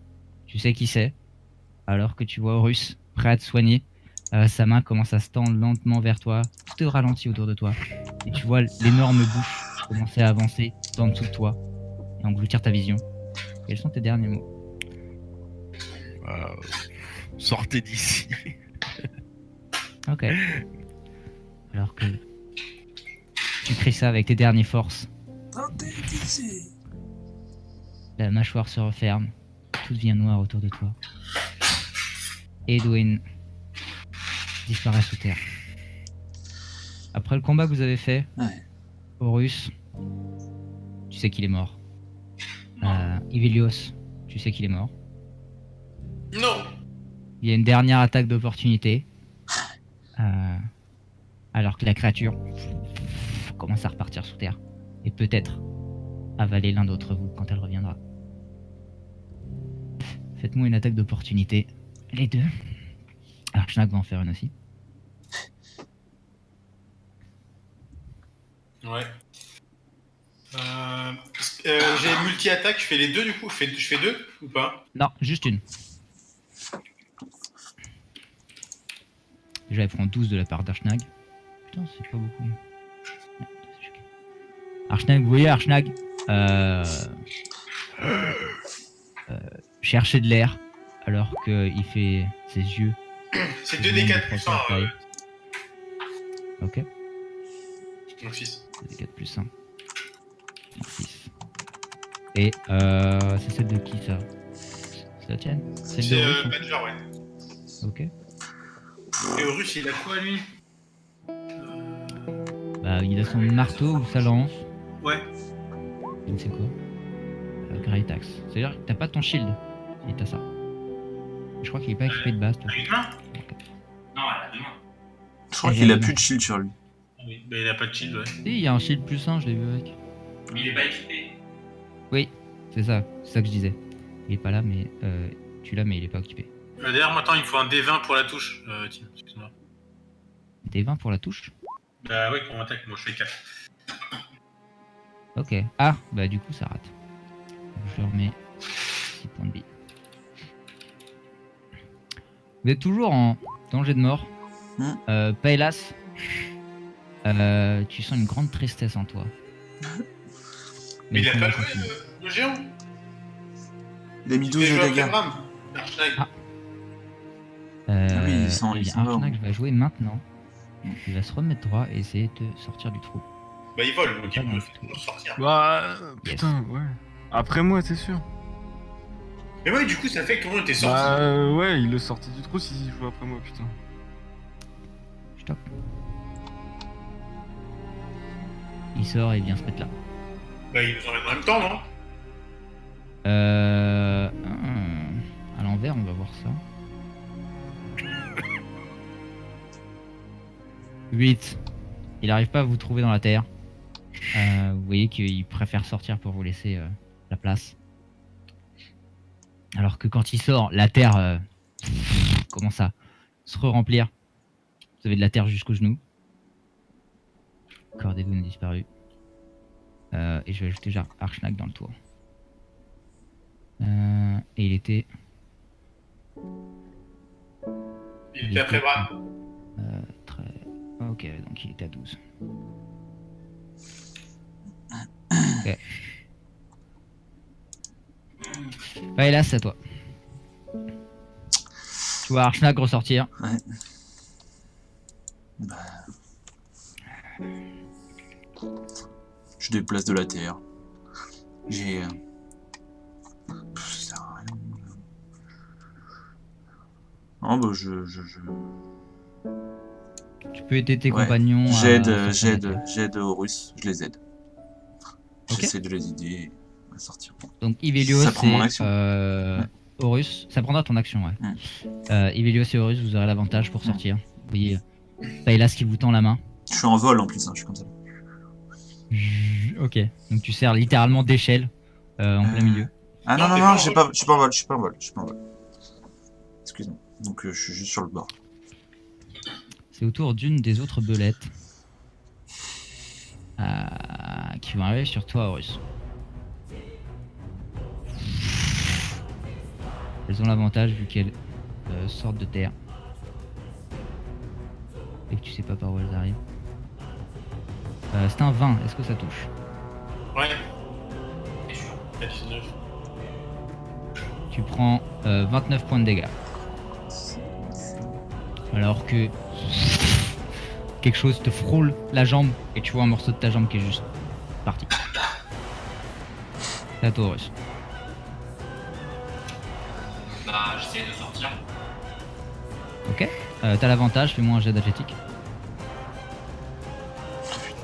tu sais qui c'est. Alors que tu vois Horus prêt à te soigner, sa main commence à se tendre lentement vers toi, tout est au ralenti autour de toi. Et tu vois l'énorme bouche commencer à avancer tout en dessous de toi et engloutir ta vision. Quels sont tes derniers mots? Sortez d'ici. Ok. Alors que tu cries ça avec tes dernières forces, la mâchoire se referme, tout devient noir autour de toi. Edwin disparaît sous terre. Après le combat que vous avez fait, Ouais. Horus, tu sais qu'il est mort. Ivelios, tu sais qu'il est mort. Non. Il y a une dernière attaque d'opportunité. Alors que la créature commence à repartir sous terre. Et peut-être avaler l'un d'entre vous quand elle reviendra. Faites-moi une attaque d'opportunité. Les deux. Archnak va en faire une aussi. Ouais. J'ai multi-attaque, je fais les deux du coup. Je fais deux ou pas? Non, juste une. Déjà, elle prend 12 de la part d'Archnag. Putain, c'est pas beaucoup. Archnag, vous voyez Archnag chercher de l'air alors qu'il fait ses yeux. C'est 2d4 plus 1. Ok, Mon fils. c'est 4 plus 1. 6. Et c'est celle de qui ça? C'est la tienne? Celle de C'est Horus, hein. Badger, ouais. Ok. Et Horus, il a quoi lui? Bah, il a son marteau ou sa lance. Ouais. Je ne sais quoi. Great Axe. C'est-à-dire que t'as pas ton shield. Si t'as ça. Je crois qu'il est pas équipé de base, toi. À une main. Non, elle a deux mains. Je crois qu'il a plus de shield sur lui. Oui. Bah, il a pas de shield, ouais. Si, il y a un shield plus 1, je l'ai vu avec. Mais il est pas équipé. Oui, c'est ça que je disais. Il est pas là, mais tu l'as, mais il est pas équipé. D'ailleurs, maintenant, il me faut un D20 pour la touche. Tim, excuse-moi. Des 20 pour la touche. Bah, ouais, pour m'attaque, moi je fais 4. Ok. Ah, bah du coup, ça rate. Je le remets 6 points de vie. Vous êtes toujours en danger de mort. Paelas, tu sens une grande tristesse en toi. Mais il a le pas combat joué continue. le géant. Il a mis 12 Il a de joué dégâts. après Bram. Archnag. Ah. oui, ils sont morts. Archnag va jouer maintenant. Il va se remettre droit et essayer de sortir du trou. Bah, il vole, donc Ah, il non, peut toujours sortir. Bah, putain, ouais. Après moi, c'est sûr. Mais ouais, du coup, ça fait que comment t'es sorti? Bah, ouais, il est sorti du trou s'il joue après moi, putain. Stop. Il sort et vient se mettre là. Bah, il nous emmène en même temps, non? À l'envers, on va voir ça. 8. Il arrive pas à vous trouver dans la terre. Vous voyez qu'il préfère sortir pour vous laisser la place. Alors que quand il sort, la terre commence à se re-remplir. Vous avez de la terre jusqu'aux genoux. Corps d'Edwin disparu. Et je vais ajouter déjà Archnag dans le tour. Et il était... Il était après Bram. Très... Ok, donc il était à 12. Ok. Ouais, là, c'est à toi. Tu vois Archnak ressortir. Ouais. Bah... Je déplace de la terre. J'ai... Ça sert à rien. Non, bah Tu peux aider tes Ouais. compagnons. J'aide aux Russes, je les aide. Ok. J'essaie de les aider à sortir. Donc Ivelios Ça prend mon et action. Horus, ça prendra ton action, ouais. Ivelios et Horus, vous aurez l'avantage pour sortir. Vous voyez Paelas qui vous tend la main. Je suis en vol en plus, hein, je suis comme ça. Ok, donc tu sers littéralement d'échelle en plein milieu. Ah non, Non, non, t'es non, pas en je suis pas en vol, je suis pas en vol, je suis pas en vol. Excuse-moi. Donc je suis juste sur le bord. C'est autour d'une des autres belettes qui vont arriver sur toi, Horus. Elles ont l'avantage vu qu'elles sortent de terre. Et que tu sais pas par où elles arrivent. C'est un 20, est-ce que ça touche? Ouais. C'est sûr. Il y a 19. Tu prends 29 points de dégâts. Alors que quelque chose te frôle la jambe et tu vois un morceau de ta jambe qui est juste parti. C'est à toi, Horus. Bah, j'essaie de sortir. Ok. T'as l'avantage, fais-moi un jet d'athlétique.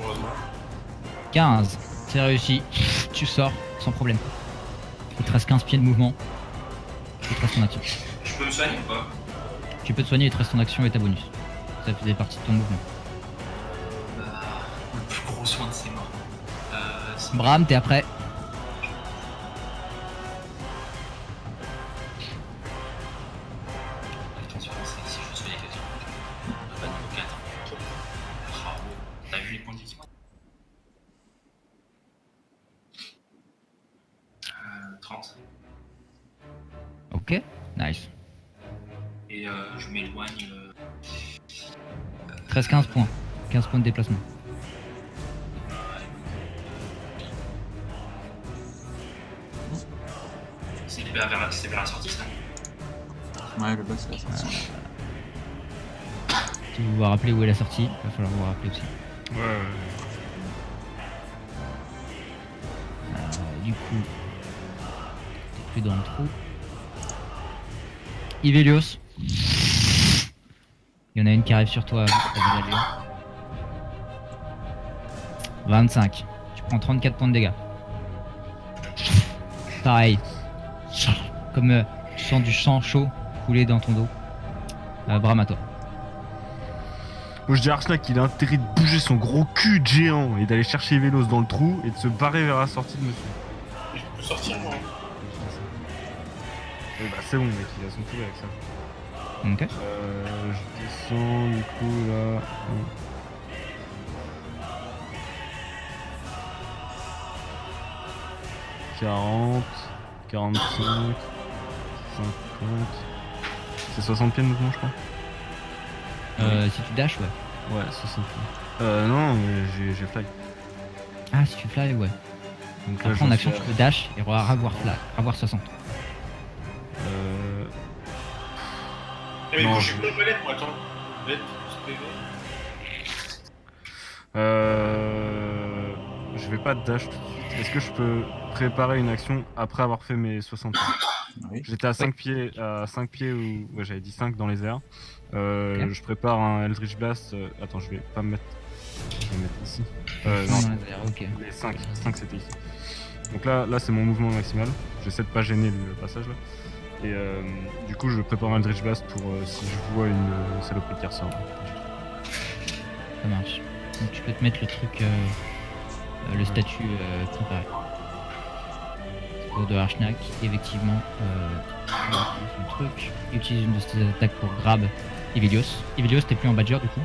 Heureusement. 15. C'est réussi. Tu sors sans problème. Il te reste 15 pieds de mouvement. Il te reste ton action. Je peux me soigner ou pas? Tu peux te soigner, il te reste ton action et ta bonus. Ça faisait partie de ton mouvement. Bah, le plus gros soin de ses morts. Bram, t'es après. Attention, si je soigne avec l'action. Pas niveau 4. Bravo. T'as vu les points de vie? 30. Ok. Nice. Et je m'éloigne. 13-15 points. 15 points de déplacement. C'est vers la sortie, ça? Ouais, le bas c'est la sortie. Si vous vous rappelez où est la sortie, il va falloir vous rappeler aussi. Ouais. Du coup, t'es plus dans le trou. Ivelios. Il y en a une qui arrive sur toi. 25. Tu prends 34 points de dégâts. Pareil. Comme tu sens du sang chaud couler dans ton dos. Bram, à toi. Moi je dis à Archnak qu'il a intérêt de bouger son gros cul de géant et d'aller chercher Vélos dans le trou et de se barrer vers la sortie de monsieur. Je peux sortir, moi. Et bah c'est bon mec, il a son tour avec ça. Ok. Je descends du coup là. 40, 45, 50. C'est 60 pieds de mouvement je crois. Si tu dashes, ouais. Ouais, 60 pieds. Non, mais j'ai fly. Ah, si tu fly, ouais. Donc là, Après en j'en action, suis tu peux dash et avoir fly, avoir 60. Eh, mais Non, quand je suis pas belette, moi, attends. Belette, c'est PV. Je vais pas dash tout de suite. Est-ce que je peux préparer une action après avoir fait mes 60 pieds? Oui. J'étais à 5 pieds, où... Ouais, j'avais dit 5 dans les airs. Ok. Je prépare un Eldritch Blast. Attends, je vais pas me mettre... Je vais me mettre ici. Non, Non, dans les airs, ok. les 5 c'était ici. Donc là c'est mon mouvement maximal. J'essaie de pas gêner le passage là. Et du coup, je prépare un Eldritch Blast pour si je vois une saloperie qui ressort. Ça marche. Donc tu peux te mettre le truc, le statut préparé. Pour de Archnak, effectivement, le truc. Utilise une de ses attaques pour grab Ivelios. Ivelios, t'es plus en badger du coup.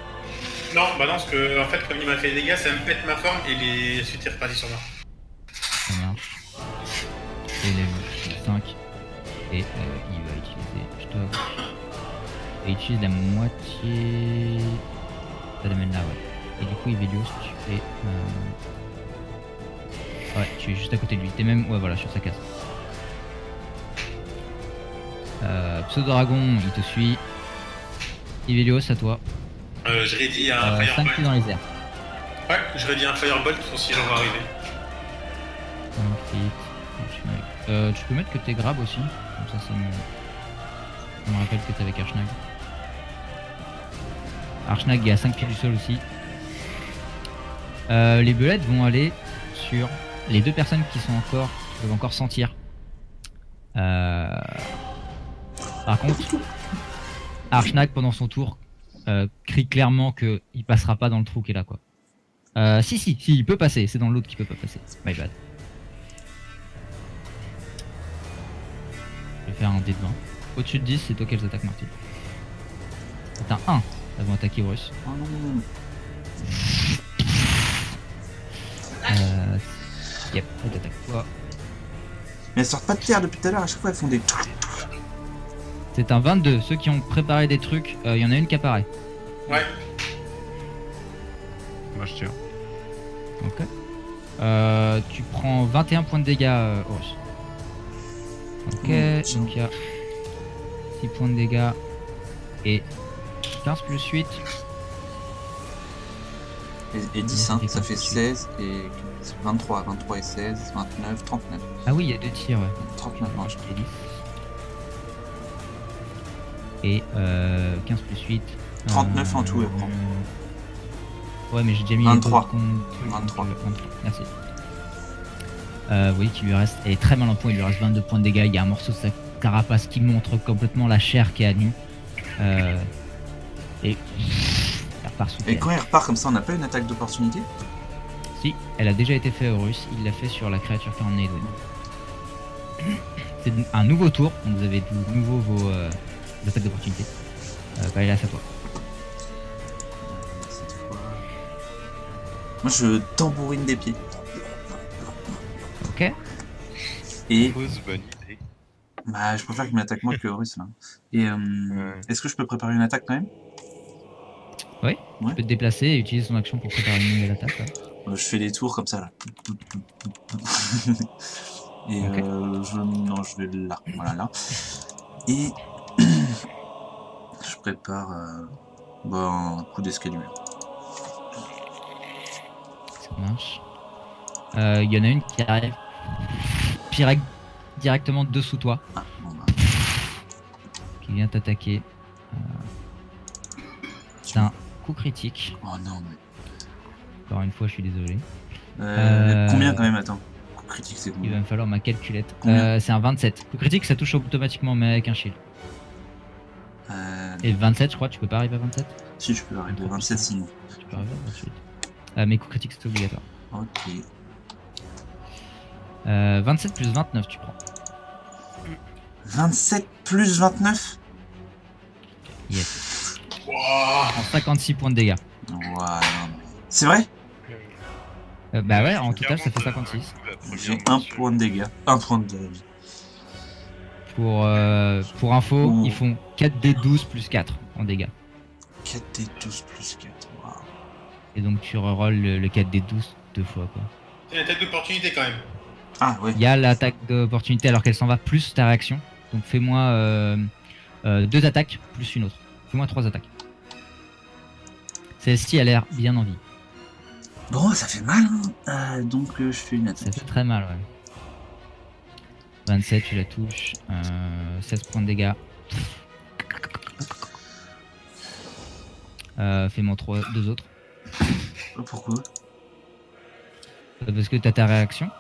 Non, bah non, parce que, en fait, comme il m'a fait des dégâts, ça me pète ma forme et les suites est reparti sur moi. Ça marche. Et les 5. Et utilise la moitié. Ça l'amène là, ouais. Et du coup, Ivelios, tu fais. Ouais, tu es juste à côté de lui. T'es même. Ouais, voilà, sur sa case. Pseudo-dragon, il te suit. Ivelios, à toi. Je rédis un 5 Firebolt. pieds dans les airs. Ouais, je rédis un Firebolt pour si j'en vais arriver. Tu peux mettre que t'es grab aussi. Comme ça me rappelle que t'es avec Archnag. Archnag est à 5 pieds du sol aussi. Les belettes vont aller sur les 2 personnes qui sont encore, qui peuvent encore sentir. Par contre, Archnag pendant son tour crie clairement que il passera pas dans le trou qui est là quoi. Si, il peut passer, c'est dans l'autre qui peut pas passer. My bad. Je vais faire un dé de 20. Au-dessus de 10, c'est toi qui les attaques, Martin. C'est un 1. Elles vont attaquer Horus. Oh non. Yep, elle t'attaque toi. Mais elles sortent pas de terre depuis tout à l'heure, à chaque fois elles font des. C'est un 22. Ceux qui ont préparé des trucs, il y en a une qui apparaît. Ouais. Moi je tire. Ok. Tu prends 21 points de dégâts, Horus. Ok, donc il y a 6 points de dégâts et 15 plus 8. Et 10, hein, ça fait 16 et 23. 23 et 16, 29, 39. Ah oui, il y a 2 tirs, ouais. 39, non, je... Et 15 plus 8. 39 en tout, elle prend. Ouais, mais j'ai déjà mis 23. les trucs, 23. 23. Merci. Oui, qui lui reste. Elle est très mal en point, il lui reste 22 points de dégâts. Il y a un morceau de sa carapace qui montre complètement la chair qui est à nu. Et. Elle repart sous Et terre. quand elle repart comme ça, on n'a pas une attaque d'opportunité? Si, elle a déjà été faite au russe, il l'a fait sur la créature qui est en Eidolon. C'est un nouveau tour, donc vous avez de nouveau vos attaques d'opportunité. Bah, là, c'est à toi. Cette fois... Moi je tambourine des pieds. Ok. Et Fausse bonne idée. bah je préfère qu'il m'attaque moi que Horus là. Et est-ce que je peux préparer une attaque quand même? Oui, Ouais. tu peux te déplacer et utiliser son action pour préparer une nouvelle attaque. Ouais. Je fais des tours comme ça là. Et Ok. non, je vais là, voilà là. Et je prépare un coup d'escalier. Ça marche. Il y en a une qui arrive directement dessous toi, Ah, bon bah. qui vient t'attaquer. C'est un coup critique. Oh non mais. Encore une fois, je suis désolé. Combien quand même, attends. Coup critique c'est Il va combien? me falloir ma calculette. Combien C'est un 27. Coup critique, ça touche automatiquement, mais avec un shield. Et 27, je crois, tu peux pas arriver à 27? Si je peux arriver à 27 sinon. Tu peux arriver à 28. Mais coup critique, c'est obligatoire. Ok. 27 plus 29, tu prends. 27 plus 29? Yes. Wouah. En 56 points de dégâts. Ouais, non mais. C'est vrai? Bah ouais, en total, ça fait 56. J'ai un point de dégâts. Un point de vie. Pour info, Ouh. ils font 4d12 plus 4 en dégâts. 4d12 plus 4. Waouh. Et donc tu rerolls le 4d12 deux fois quoi. C'est une attaque d'opportunité quand même. Ah ouais. Il y a l'attaque d'opportunité alors qu'elle s'en va plus ta réaction. Donc fais-moi 2 attaques plus une autre. Fais-moi 3 attaques. Celle-ci a l'air bien en vie. Bon, ça fait mal. Hein. Donc je fais une Ça attaque. fait très mal ouais. 27 tu la touches. 16 points de dégâts. Fais-moi 2 autres. Pourquoi? Parce que t'as ta réaction.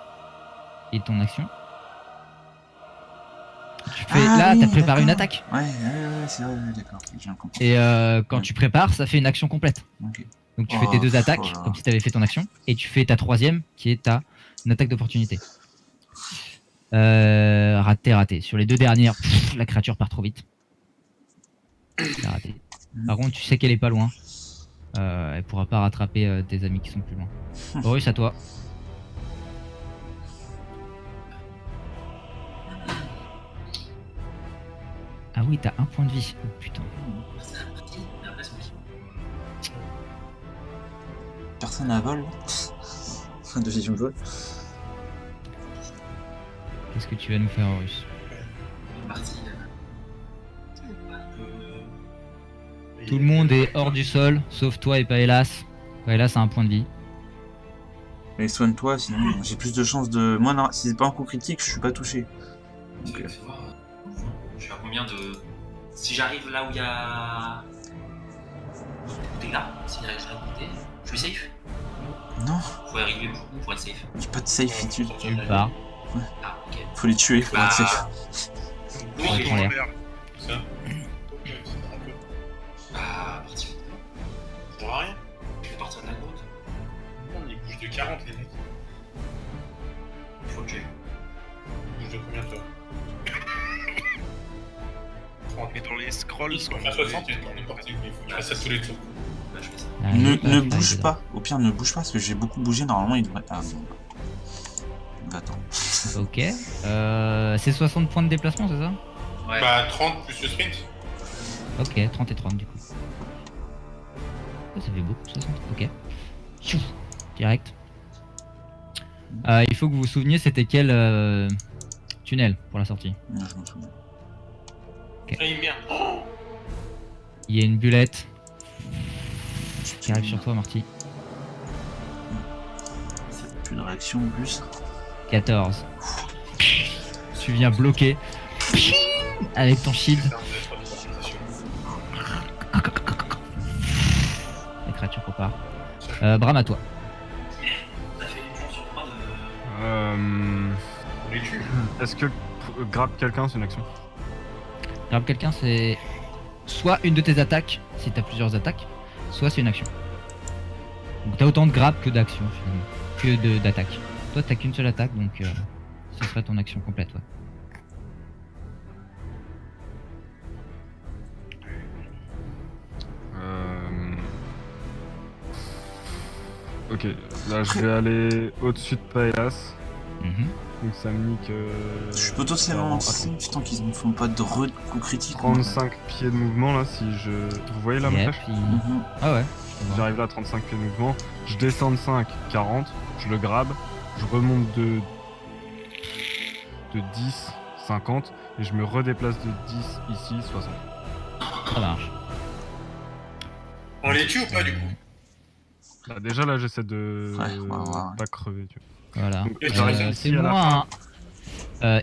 Et ton action. Tu fais, Ah là, oui, t'as préparé une d'accord. attaque. Ouais, c'est vrai, d'accord. J'ai bien compris. Et quand tu prépares, ça fait une action complète. Ok. Donc tu fais tes 2 attaques, voilà. comme si tu avais fait ton action, et tu fais ta 3ème, qui est ta une attaque d'opportunité. Raté. Sur les 2 dernières, la créature part trop vite. C'est raté. Par contre, tu sais qu'elle est pas loin. Elle pourra pas rattraper tes amis qui sont plus loin. Horus, à toi. Ah oui, t'as un point de vie. Oh, putain. C'est la partie, et après, c'est moi. Personne n'a vol. Deuxième vol. Qu'est-ce que tu vas nous faire, Horus? Une partie. Tout le monde est hors du sol, sauf toi et Paelas. Paelas a un point de vie. Mais soigne-toi, sinon j'ai plus de chances de. Moi, non, si c'est pas un coup critique, je suis pas touché. Donc, Fais voir. Je suis à combien de. Si j'arrive là où il y a. T'es là, si j'arrive là où t'es, je suis safe. non, Faut arriver beaucoup pour être safe. j'ai pas de safe itud. Tu pars. Ah, ok. Faut les tuer, faut Bah, être safe. Oui, Ouais, mais- en l'air. Ça. Ah, parti. Ça sert à rien. Je vais partir de la grotte. Non, ils bougent de 40 les mecs. Il faut le tuer. Ils bougent de combien toi 30. Mais dans les scrolls, Ils sont à 60 et n'importe où. Il faut que tu fasses ça tous les tours. Bah, je fais ça. Ah, Ne, il est ne pas- bouge il est pas. Au pire, ne bouge pas parce que j'ai beaucoup bougé. Normalement, il devrait. Ah non. Va-t'en. Ok. C'est 60 points de déplacement, c'est ça? Ouais. Bah 30 plus le sprint. Ok, 30 et 30 du coup. Oh, ça fait beaucoup, 60. Ok. Tchou, direct. Il faut que vous vous souveniez, c'était quel tunnel pour la sortie? Non, je m'en souviens. Ah, il merde. Il y a une bullette qui arrive sur toi, Marty. Plus de réaction en plus. 14. Tu viens bloquer avec ton shield. La créature repart. Bram à toi. T'as fait une chance sur 3 de. On les tue. Est-ce que grab quelqu'un, c'est une action? Grab quelqu'un, c'est soit une de tes attaques, si t'as plusieurs attaques, soit c'est une action. Donc t'as autant de grab que d'action finalement, que d'attaque. Toi t'as qu'une seule attaque, donc ce serait ton action complète. Ouais. Ok, là je vais aller au-dessus de Paelas. Mhm. Donc ça me nique. Je suis potentiellement attends, safe tant qu'ils ne font pas de coup critique. 35 pieds de mouvement là, si je. Vous voyez là ma Yep, flèche? il- Mhm. Ah ouais. J'arrive là à 35 pieds de mouvement, je descends de 5, 40, je le grabe, je remonte de 10, 50, et je me redéplace de 10 ici, 60. Ça marche. On les tue ou pas du coup? Bah, déjà là j'essaie de Ouais, ouais. pas crever, tu vois. Voilà. Donc, j'arrive C'est ici à la moi.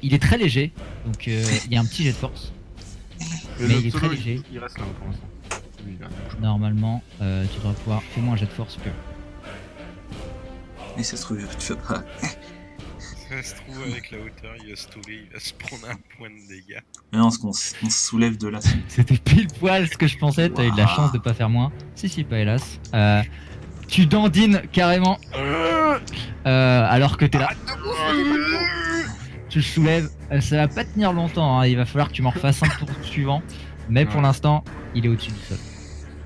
Il est très léger, donc il y a un petit jet de force. Et Mais le il est solo, très léger. il reste là pour l'instant. Lui, là. Normalement, tu devrais pouvoir. Fais-moi un jet de force pur. Et ça se trouve, tu fais pas. Ça se trouve, avec la hauteur, il va se tomber, il va se prendre un point de dégâts. Mais non, parce qu'on se soulève de là. C'était pile poil ce que je pensais, t'as eu de la Ouah. chance de pas faire moins. Si, pas hélas. Tu dandines carrément. Alors que t'es là. Tu le soulèves. Ça va pas tenir longtemps, hein. Il va falloir que tu m'en refasses un tour suivant. Mais pour Ouais. l'instant, il est au-dessus du sol.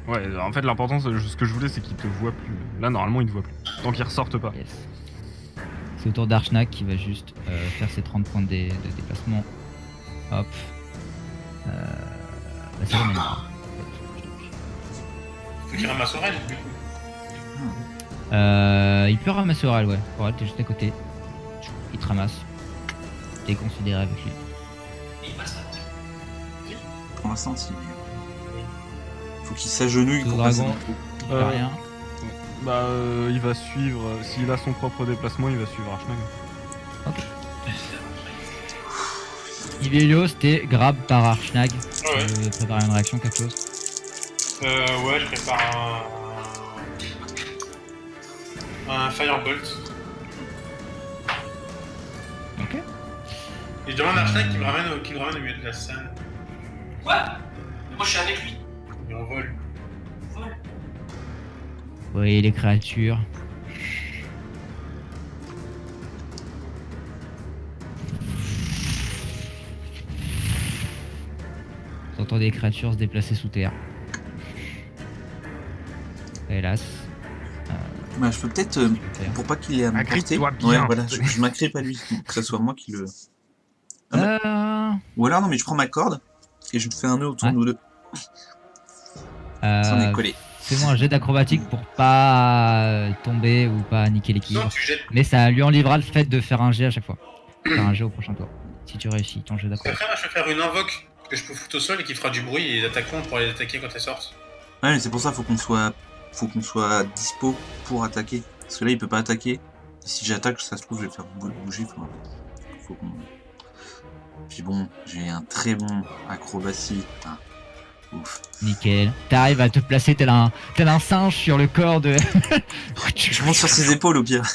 Ouais, en fait l'important, ce que je voulais, c'est qu'il te voit plus. Là normalement il te voit plus. Tant qu'il ressorte pas. Yes. C'est au tour d'Archnak qui va juste faire ses 30 points de déplacement. Hop. Bah, c'est la même. Faut qu'il ramasse Aurel du coup. Il peut ramasser Oral, ouais. Oral, t'es juste à côté. Il te ramasse. T'es considéré avec lui. Et il passe pas. Pour l'instant, si. Faut qu'il s'agenouille Ce pour passer dragon. dans le trou. Il fait rien. Bah il va suivre, s'il a son propre déplacement, il va suivre Archnag. Ivelios, t'es grab par Archnag. Ah ouais. Préparer une réaction, quelque chose. Ouais, je prépare un Firebolt. Ok. Et je demande à Archnag qui me ramène au milieu de la salle. Quoi? Mais moi je suis avec lui. Et on vole. Vol. Vous voyez les créatures. Vous entendez les créatures se déplacer sous terre. Hélas. Bah, je peux peut-être, pour pas qu'il ait à me porter. Agrippe-toi bien. Ouais, voilà, je m'agrippe à lui, que ce soit moi qui le. Euh... Ou alors, non, mais je prends ma corde Et je te fais un nœud autour de Ouais. nous deux. On est collés. Fais-moi un jet d'acrobatique pour pas tomber ou pas niquer l'équilibre. Sinon, tu jettes. Mais ça lui enlèvera le fait de faire un jet à chaque fois. Faire un jet au prochain tour. Si tu réussis ton jet d'acrobatique. Après, moi, je vais faire une invoque que je peux foutre au sol et qui fera du bruit et les attaquants pour les attaquer quand elles sortent. Ouais, mais c'est pour ça faut qu'on soit dispo pour attaquer. Parce que là, il peut pas attaquer. Et si j'attaque, ça se trouve, je vais le faire bouger. Faut qu'on... Puis bon, j'ai un très bon acrobatie. Ah, ouf. Nickel. T'arrives à te placer tel un singe sur le corps de. Je monte sur ses épaules au pire.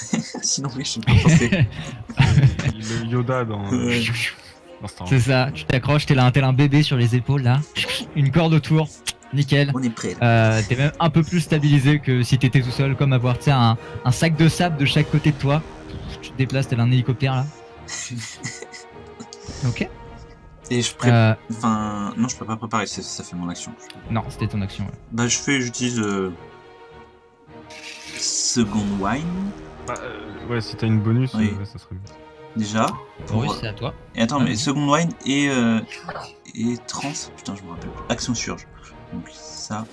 Sinon, oui, je suis pas pensé. Le Yoda dans Star Wars. C'est ça, tu t'accroches, tel un bébé sur les épaules là. Une corde autour. Nickel. On est prêt là. T'es même un peu plus stabilisé que si t'étais tout seul, comme avoir tu sais, un sac de sable de chaque côté de toi. Tu te déplaces tel un hélicoptère là. Ok. Et je prépare. Enfin, non, je peux pas préparer, ça fait mon action. Non, c'était ton action. Ouais. Bah, j'utilise Second Wine Bah, ouais, si t'as une bonus, Oui. ouais, ça serait bien. déjà. Oui, c'est à toi. Et attends, Ah, mais oui. Second Wine et Trans. Putain, je me rappelle plus. Action Surge. Donc ça,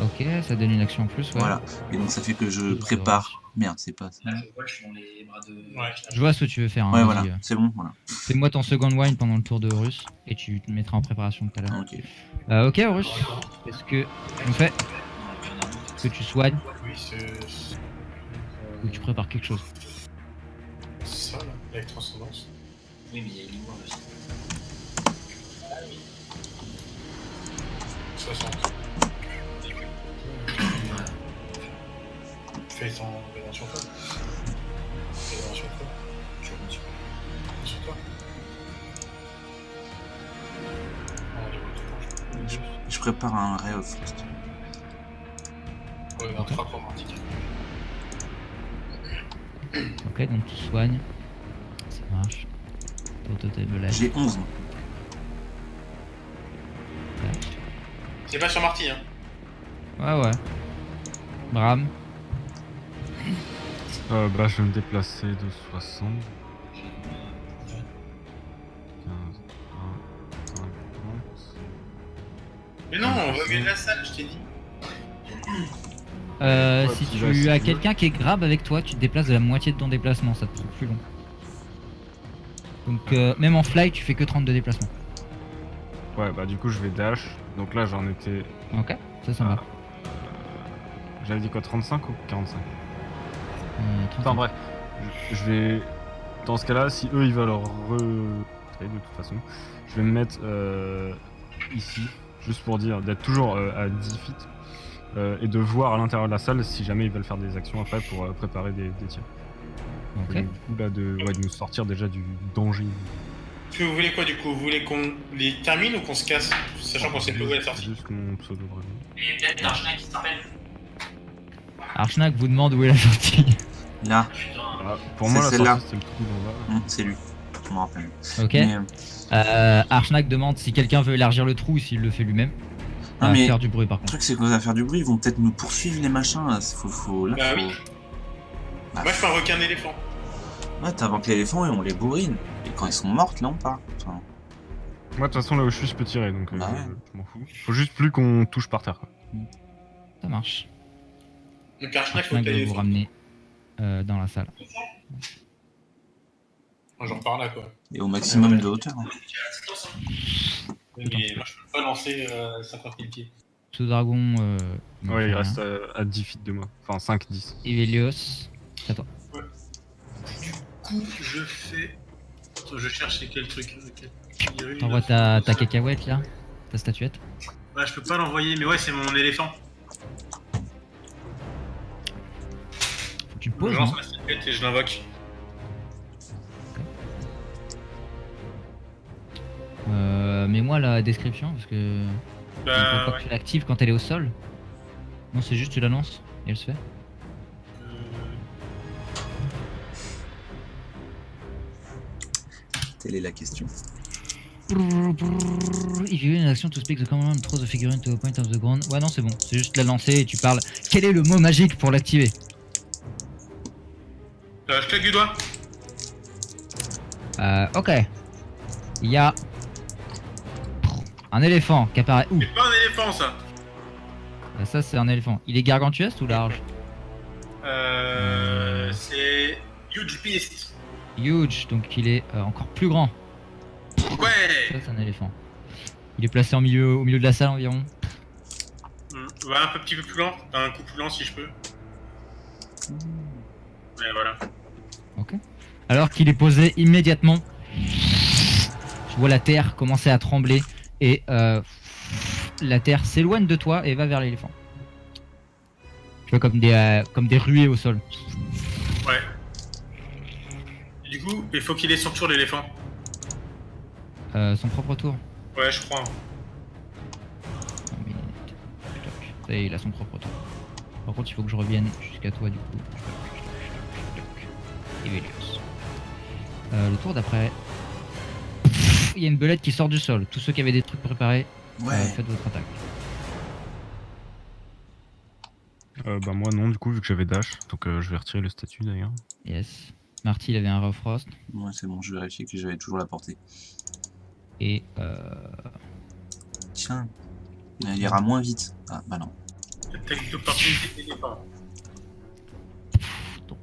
Ok, ça donne une action en plus. Ouais. voilà. Et donc ça fait que je prépare. Merde, c'est pas ça. Là, je vois, je suis dans les bras de. Ouais. Je vois ce que tu veux faire. Hein, Ouais, vas-y, voilà, c'est bon, voilà. Fais-moi ton second wine pendant le tour de Horus et tu te mettras en préparation tout à l'heure. Ok. Ok, Horus. Est-ce que on fait que tu soignes Oui, c'est. ou tu prépares quelque chose? Ça, là, avec transcendance. Oui, mais il y a une ligne aussi. 60. Fais ton prévention quoi. Prévention quoi. Tu remontes sur toi. Je prépare un Ray of Frost. Ouais, un frappe romantique. Ok, donc tu soignes. Ça marche. Ton totem de l'aide. J'ai 11. C'est pas sur Marty, hein. Ouais. Bram. Bah, je vais me déplacer de 60. 15, 20, 50. Mais non, on va gagner la salle, je t'ai dit. Si tu vas tu essayer as de- quelqu'un qui est grab avec toi, tu te déplaces de la moitié de ton déplacement, ça te prend plus long. Donc même en fly, tu fais que 30 de déplacement. Ouais, bah, du coup, je vais dash. Donc là, j'en étais. Ok, ça va. J'avais dit quoi, 35 ou 45? 30. Enfin bref, je vais. Dans ce cas-là, si eux ils veulent de toute façon, je vais me mettre ici, juste pour dire d'être toujours à 10 feet et de voir à l'intérieur de la salle si jamais ils veulent faire des actions après pour préparer des tirs. Ok. Et du coup, là, de nous sortir déjà du danger. Est-ce que vous voulez quoi du coup? Vous voulez qu'on les termine ou qu'on se casse? Sachant qu'on sait pas où elle est sortie. Juste mon pseudo dragon. Et peut-être Archna qui se rappelle. Archnak vous demande où est la sortie. Là, Putain. Voilà. Pour C'est moi, la celle-là. sortie, c'est le trou d'en bas. c'est lui. Je me rappelle. Ok. Mais, Archnak demande si quelqu'un veut élargir le trou ou s'il le fait lui-même. non, mais Faire du bruit par le contre. truc, c'est qu'on va faire du bruit. Ils vont peut-être nous poursuivre, les machins. Là, là, Bah oui. Bah, Moi je peux invoquer un éléphant. ouais, t'invoques l'éléphant et on les bourrine. Et quand ils sont morts, là, on part. Enfin, Moi, de toute façon, là où je suis, je peux tirer, donc Bah ouais. je m'en fous. Faut juste plus qu'on touche par terre, quoi. Ça marche. Donc Archnak, faut Archnak que va vous l'éléphant. ramener dans la salle. Genre par là quoi. et au maximum de hauteur. Hein. Mais moi je peux pas lancer 50 000 pieds. Ce dragon. non, Ouais, fait il rien. reste à 10 feet de moi. Enfin, 5-10. Evelios, c'est à toi. Je fais. Attends, je cherche c'est quel truc. T'envoies ta cacahuète là, ta statuette. Ouais, je peux pas l'envoyer, mais ouais, c'est mon éléphant. Tu Je poses, lance non ma statuette et je l'invoque. Mets-moi la description parce que. Il faut Bah, pas ouais. que tu l'actives quand elle est au sol. Non, c'est juste tu la lances et elle se fait. Telle est la question. If you use an action to speak the command, throw the figurine to a point of the ground. Ouais, non, c'est bon. C'est juste la lancer et tu parles. Quel est le mot magique pour l'activer? Je claque du doigt. Ok. Il y a un éléphant qui apparaît où? C'est pas un éléphant ça. Ah, ça c'est un éléphant. Il est gargantuesque ou large? C'est Huge Beast. Huge, donc il est encore plus grand. Ouais. Ça c'est un éléphant. Il est placé au milieu de la salle environ. Ouais, un petit peu plus lent. Un coup plus lent si je peux. Ouais, voilà. Ok. Alors qu'il est posé immédiatement, je vois la terre commencer à trembler et la terre s'éloigne de toi et va vers l'éléphant. Tu vois comme des ruées au sol. Ouais. Et du coup, il faut qu'il ait son tour l'éléphant. Son propre tour. Ouais, je crois. 1 minute. Toc. Ça y est, il a son propre tour. Par contre, il faut que je revienne jusqu'à toi du coup. Evelios. Le tour d'après. Il y a une belette qui sort du sol. Tous ceux qui avaient des trucs préparés, Ouais. faites votre attaque. Bah moi non du coup vu que j'avais dash, donc je vais retirer le statut d'ailleurs. Yes. Marty, il avait un Rough Frost. Ouais, c'est bon, je vérifie que j'avais toujours la portée. Et Tiens, il ira moins vite. Ah, bah non. Attaque d'opportunité de l'éléphant. donc,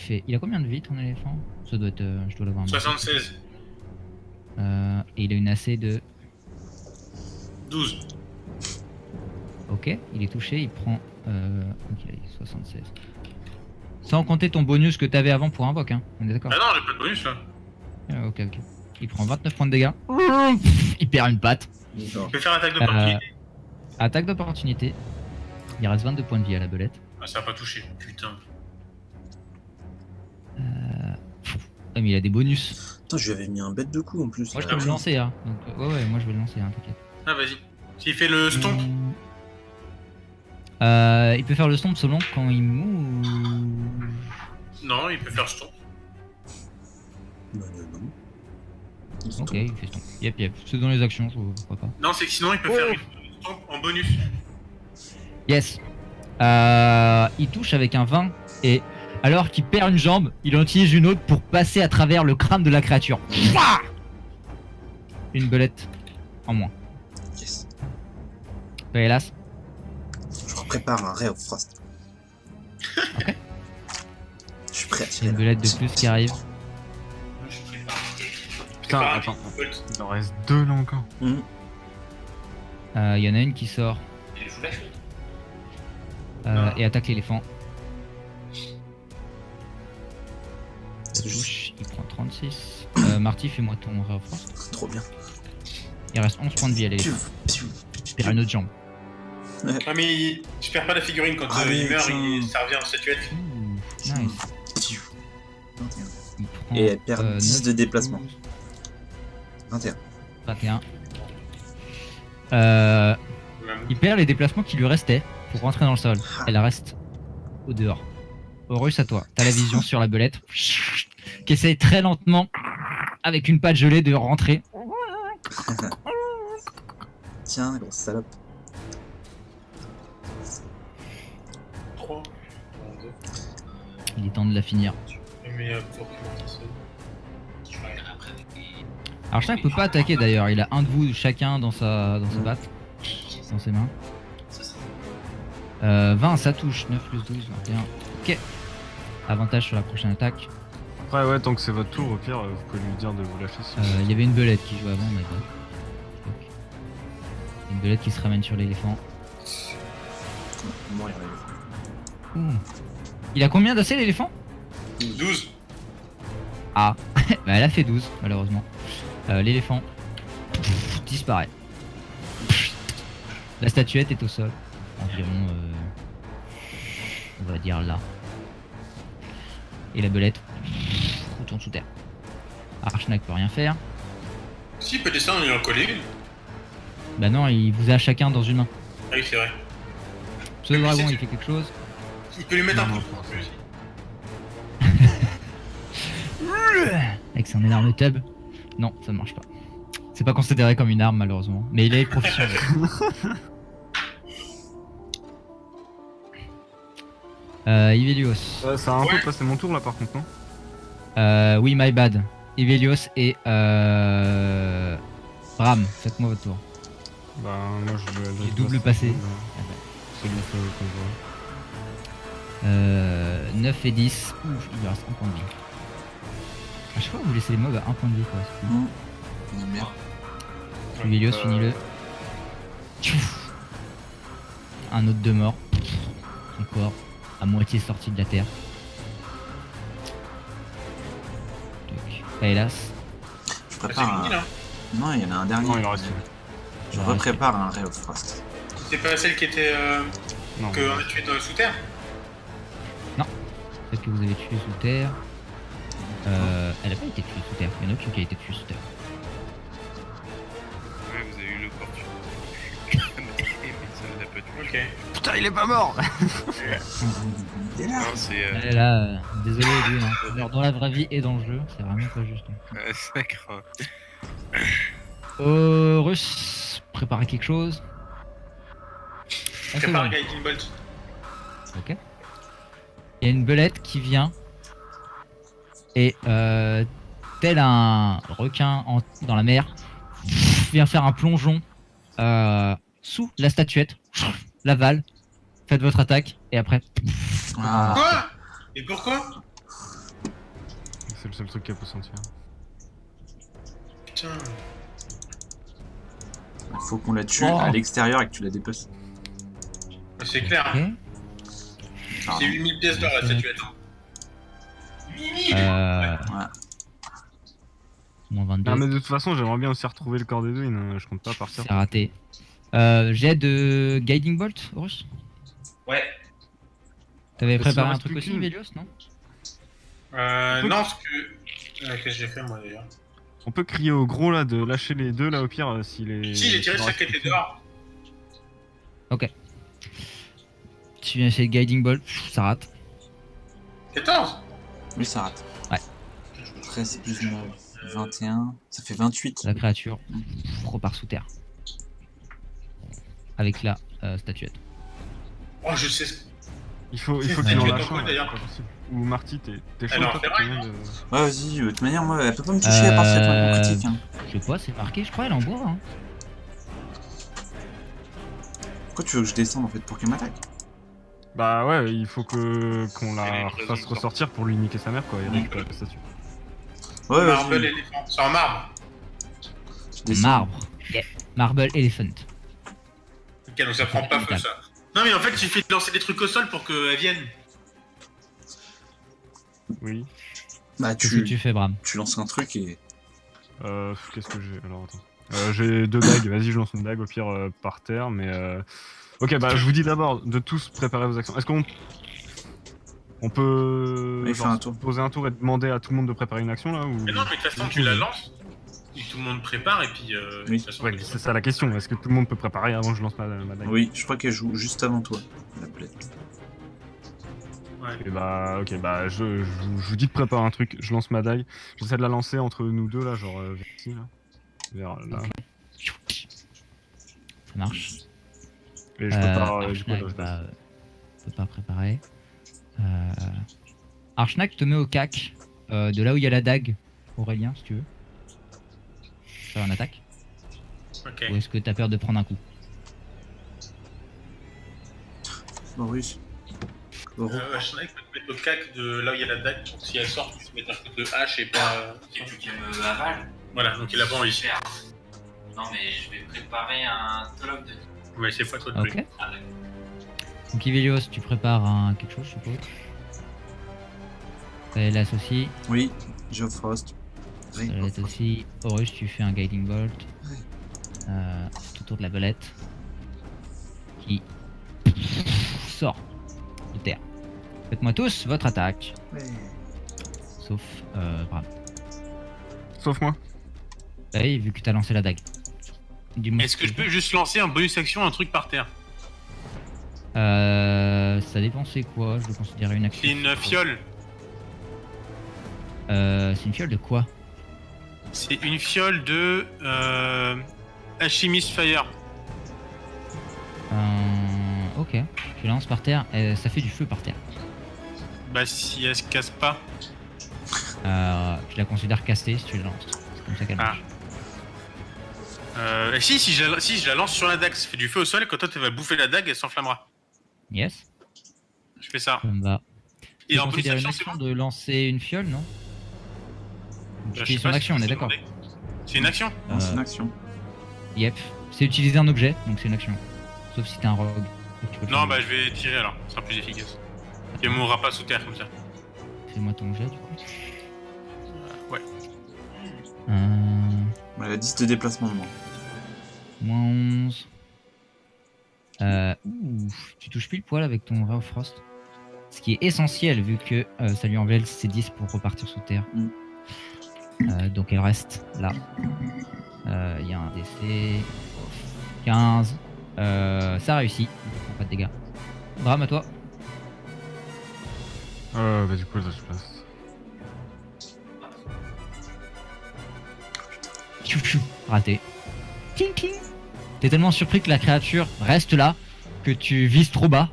il a combien de vie ton éléphant? Ça doit être. Je dois l'avoir. 76. Et il a une AC de. 12. Ok, il est touché, il prend. Donc il a 76. Sans compter ton bonus que t'avais avant pour invoque, hein. On est d'accord? Ah non, j'ai pas de bonus là. Ok. Il prend 29 points de dégâts. Il perd une patte. D'accord. Je peux faire attaque d'opportunité. Attaque d'opportunité. Il reste 22 points de vie à la belette. Ah, ça a pas touché. Putain. Ah, mais il a des bonus. Attends, je lui avais mis un bête de coup en plus. Moi je là. peux le lancer, hein. Donc, ouais, moi je vais le lancer, hein, t'inquiète. Ah, vas-y. S'il fait le stomp. Il peut faire le stomp selon quand il move. Non, il peut faire stomp. Non. Il se Ok, trompe. il fait stomp. Yep. C'est dans les actions, je crois pas. Non, c'est que sinon, il peut faire une stomp en bonus. Yes. Il touche avec un 20 et alors qu'il perd une jambe, il en utilise une autre pour passer à travers le crâne de la créature. Une belette en moins. Yes. Bah, hélas. Je prépare un Ray of Frost. Ok. Je suis prêt à Il y a tirer. une belette de plus qui arrive. Je prépare. Putain, Prépare un attends, petit bolt. il en reste 2 là encore. Mhm. Il y en a une qui sort Il est full action. Non. et attaque l'éléphant. C'est juste Touche, il prend 36. Marty, fais-moi ton Ray of Frost. trop bien. Il reste 11 points de vie à l'éléphant. Il perd une autre jambe. Ah, mais je perds pas la figurine quand Ah, mais il meurt, tiens. ça revient en statuette. Ouh, nice. 21. Il prend, Et elle perd 10 9, de déplacement. 12, 21. 21. Même. Il perd les déplacements qui lui restaient pour rentrer dans le sol. Elle reste au dehors. Horus, à toi. T'as la vision sur la belette qui essaye très lentement, avec une patte gelée, de rentrer. Tiens, grosse salope. 3. Il est temps de la finir. Mais pour que ça. Je vais regarder après. Alors chacun peut pas attaquer d'ailleurs. Il a un de vous chacun dans sa batte, dans ses mains. Ça, ça. 20, ça touche. 9 plus 12, 21. Ok. Avantage sur la prochaine attaque. Après ouais, tant que c'est votre tour, au pire, vous pouvez lui dire de vous lâcher si Il y avait une belette qui jouait avant, mais bon. Une belette qui se ramène sur l'éléphant. Moi, il arrive. Ouh. Il a combien d'AC l'éléphant? 12. Ah, bah elle a fait 12 malheureusement. L'éléphant disparaît. La statuette est au sol. Environ, on va dire là. Et la belette retourne sous terre. Archnak peut rien faire. Si, il peut descendre, il en coller une. Bah non, il vous a chacun dans une main. Ah oui, c'est vrai. Ce dragon il fait quelque chose. Il peut lui mettre Non, un non, coup. je pense. aussi. Avec son énorme tub. Non, ça ne marche pas. C'est pas considéré comme une arme malheureusement. Mais il est professionnel. Ivelios. Ça a un peu Ouais. passé mon tour là par contre, non? Oui, my bad. Ivelios et Bram, faites-moi votre tour. Bah, moi je vais. J'ai double passé. C'est bon, ça qu'on voit. 9 et 10. Ouf, il lui reste 1 point de vie. À chaque fois, vous laissez les mobs à 1 point de vie, quoi. c'est cool. On aime bien. Helios, finis-le. Tchouf. Un autre de mort. Son corps à moitié sorti de la terre. Hélas. Je C'est prépare fini un... là. Non, il y en a un dernier. Non, il en reste une. Je Il en reste reprépare un Ray of Frost. C'est pas celle qui était. Non. qu'on a tuée sous terre. Peut-être que vous avez tué sous terre. Elle a pas été tuée sous terre. Il y en a autre qui a été tuée sous terre. Ouais, vous avez eu l'opportunité. Mais ça ne l'a pas tué. Ok. Putain, il est pas mort. Il est là. Non, c'est. Elle est là, désolé lui, hein. Alors, dans la vraie vie et dans le jeu, c'est vraiment pas juste. Ça craint. Russ, préparez quelque chose. Ah, c'est Prépare bon. Guiding Bolt. Ok. Il y a une belette qui vient et tel un requin dans la mer, vient faire un plongeon sous la statuette, l'avale, faites votre attaque et après Ah, Quoi? Et pourquoi? C'est le seul truc qu'elle peut sentir. Putain. il faut qu'on la tue Oh. à l'extérieur et que tu la dépeces. C'est clair. ok. Hein. Pardon. C'est 8000 pièces d'or la statuette. Hein. 8000 Ouais. Moins 22, Ah, mais de toute façon, j'aimerais bien aussi retrouver le corps d'Edwin. Je compte pas partir. c'est raté. J'ai de Guiding Bolt, Russ. Ouais. T'avais Parce qu'il préparé en un reste truc plus aussi, qu'une. Vélios, non? Non, parce que. Qu'est-ce que j'ai fait moi d'ailleurs? On peut crier au gros là de lâcher les deux là au pire si les. Si, j'ai tiré sur qui était dehors. Tu viens essayer de Guiding Bolt, ça rate. 14. Oui, ça rate. Ouais. 13 plus 9, 21. Ça fait 28. La créature repart sous terre. Avec la statuette. Oh, je sais. Il faut C'est qu'il en statuette lâche en quoi, un. d'ailleurs C'est pas possible. Ou Marty, t'es chaud Alors, toi, c'est t'as vrai, combien de. Ouais, vas-y, de toute manière, moi, elle peut pas me toucher à part si elle fait un critique. Hein. Je sais pas, c'est marqué, je crois, elle est en bois. Hein. Pourquoi tu veux que je descende en fait pour qu'elle m'attaque? Bah ouais, il faut qu'on Elle la est une raison fasse de ressortir pour lui niquer sa mère quoi et récupérer la statue. Ouais, Marble vas-y, éléphant. C'est en marbre. je descends. Marbre. Yeah. Marble Elephant. Ok, donc ça prend pas feu ça. Non, mais en fait, il suffit de lancer des trucs au sol pour qu'elles viennent. Oui. Bah, Qu'est-ce que tu fais, Bram? tu lances un truc et. Qu'est-ce que j'ai alors attends. J'ai 2 dagues, vas-y je lance une dague au pire par terre mais ok bah je vous dis d'abord de tous préparer vos actions. Est-ce qu'on peut Oui, faire un tour. poser un tour et demander à tout le monde de préparer une action là ou... Mais non, mais de toute façon, tu la lances. Et tout le monde prépare et puis. Oui. De toute façon, Ouais, c'est ça la question, est-ce que tout le monde peut préparer avant que je lance ma dague? Oui, je crois qu'elle joue juste avant toi, la belette. Ouais. Et bah ok bah je vous dis de préparer un truc, je lance ma dague, j'essaie de la lancer entre nous deux là, genre vers ici là. Vers là. Ça marche. Et je peux pas. Du coup, Archnac, peut pas préparer. Archnac te met au cac de là où il y a la dague, Aurélien, si tu veux. Faire une attaque. Ok. Ou est-ce que t'as peur de prendre un coup? Bon, oui. Schneck peut te mettre au cac de là où il y a la dague pour que si elle sort, tu se mets un coup de hache et pas. Et puis qu'elle me avale. Voilà, donc il a pas envie. Cher. Non, mais je vais préparer un Tolok de. Ouais, c'est pas trop de Ok. plus. Ah, d'accord. Donc Ivelios, tu prépares quelque chose, je suppose. Là aussi. Oui, Geofrost. Ray Ça of Frost. aussi. Horus, tu fais un Guiding Bolt. Tout autour de la belette. Qui sort de terre. Faites-moi tous votre attaque. Ouais. Sauf Bram. Sauf moi. Bah oui, vu que t'as lancé la dague. Dis-moi. Est-ce que je peux juste lancer un bonus action, un truc par terre? Ça dépend c'est quoi, je le considérais une action. C'est une fiole. C'est une fiole de quoi? C'est une fiole de. Alchemist Fire. Ok, tu la lances par terre, ça fait du feu par terre. Bah, si elle se casse pas. Tu la considères castée si tu la lances. C'est comme ça qu'elle Ah. marche. Et si je la lance sur la dague, ça fait du feu au sol, et quand toi tu vas bouffer la dague, elle s'enflammera. Yes. Je fais ça. Ça me va. Et Tu en bonus considères une action, c'est action bon. de lancer une fiole, non? Je sais C'est son pas si action, on c'est est d'accord. demandé. C'est une action. Non, c'est Euh, une action. Yep. C'est utiliser un objet, donc c'est une action. Sauf si t'es un rogue. Donc tu peux le Non, faire. bah je vais tirer alors, ce sera plus efficace. Et on mourra pas sous terre comme ça. Fais-moi ton jet, du coup. Ouais. Elle a 10 de déplacement de moi. Moins 11. Ouf, tu touches pile poil avec ton Ray of Frost. Ce qui est essentiel vu que ça lui enlève ses 10 pour repartir sous terre. Donc elle reste là. Il y a un DC. 15. Ça réussit. Donc, prend pas de dégâts. Drame à toi. Bah du coup, là, je place. Tchou, tchou. Raté. Ting, ting. T'es tellement surpris que la créature reste là que tu vises trop bas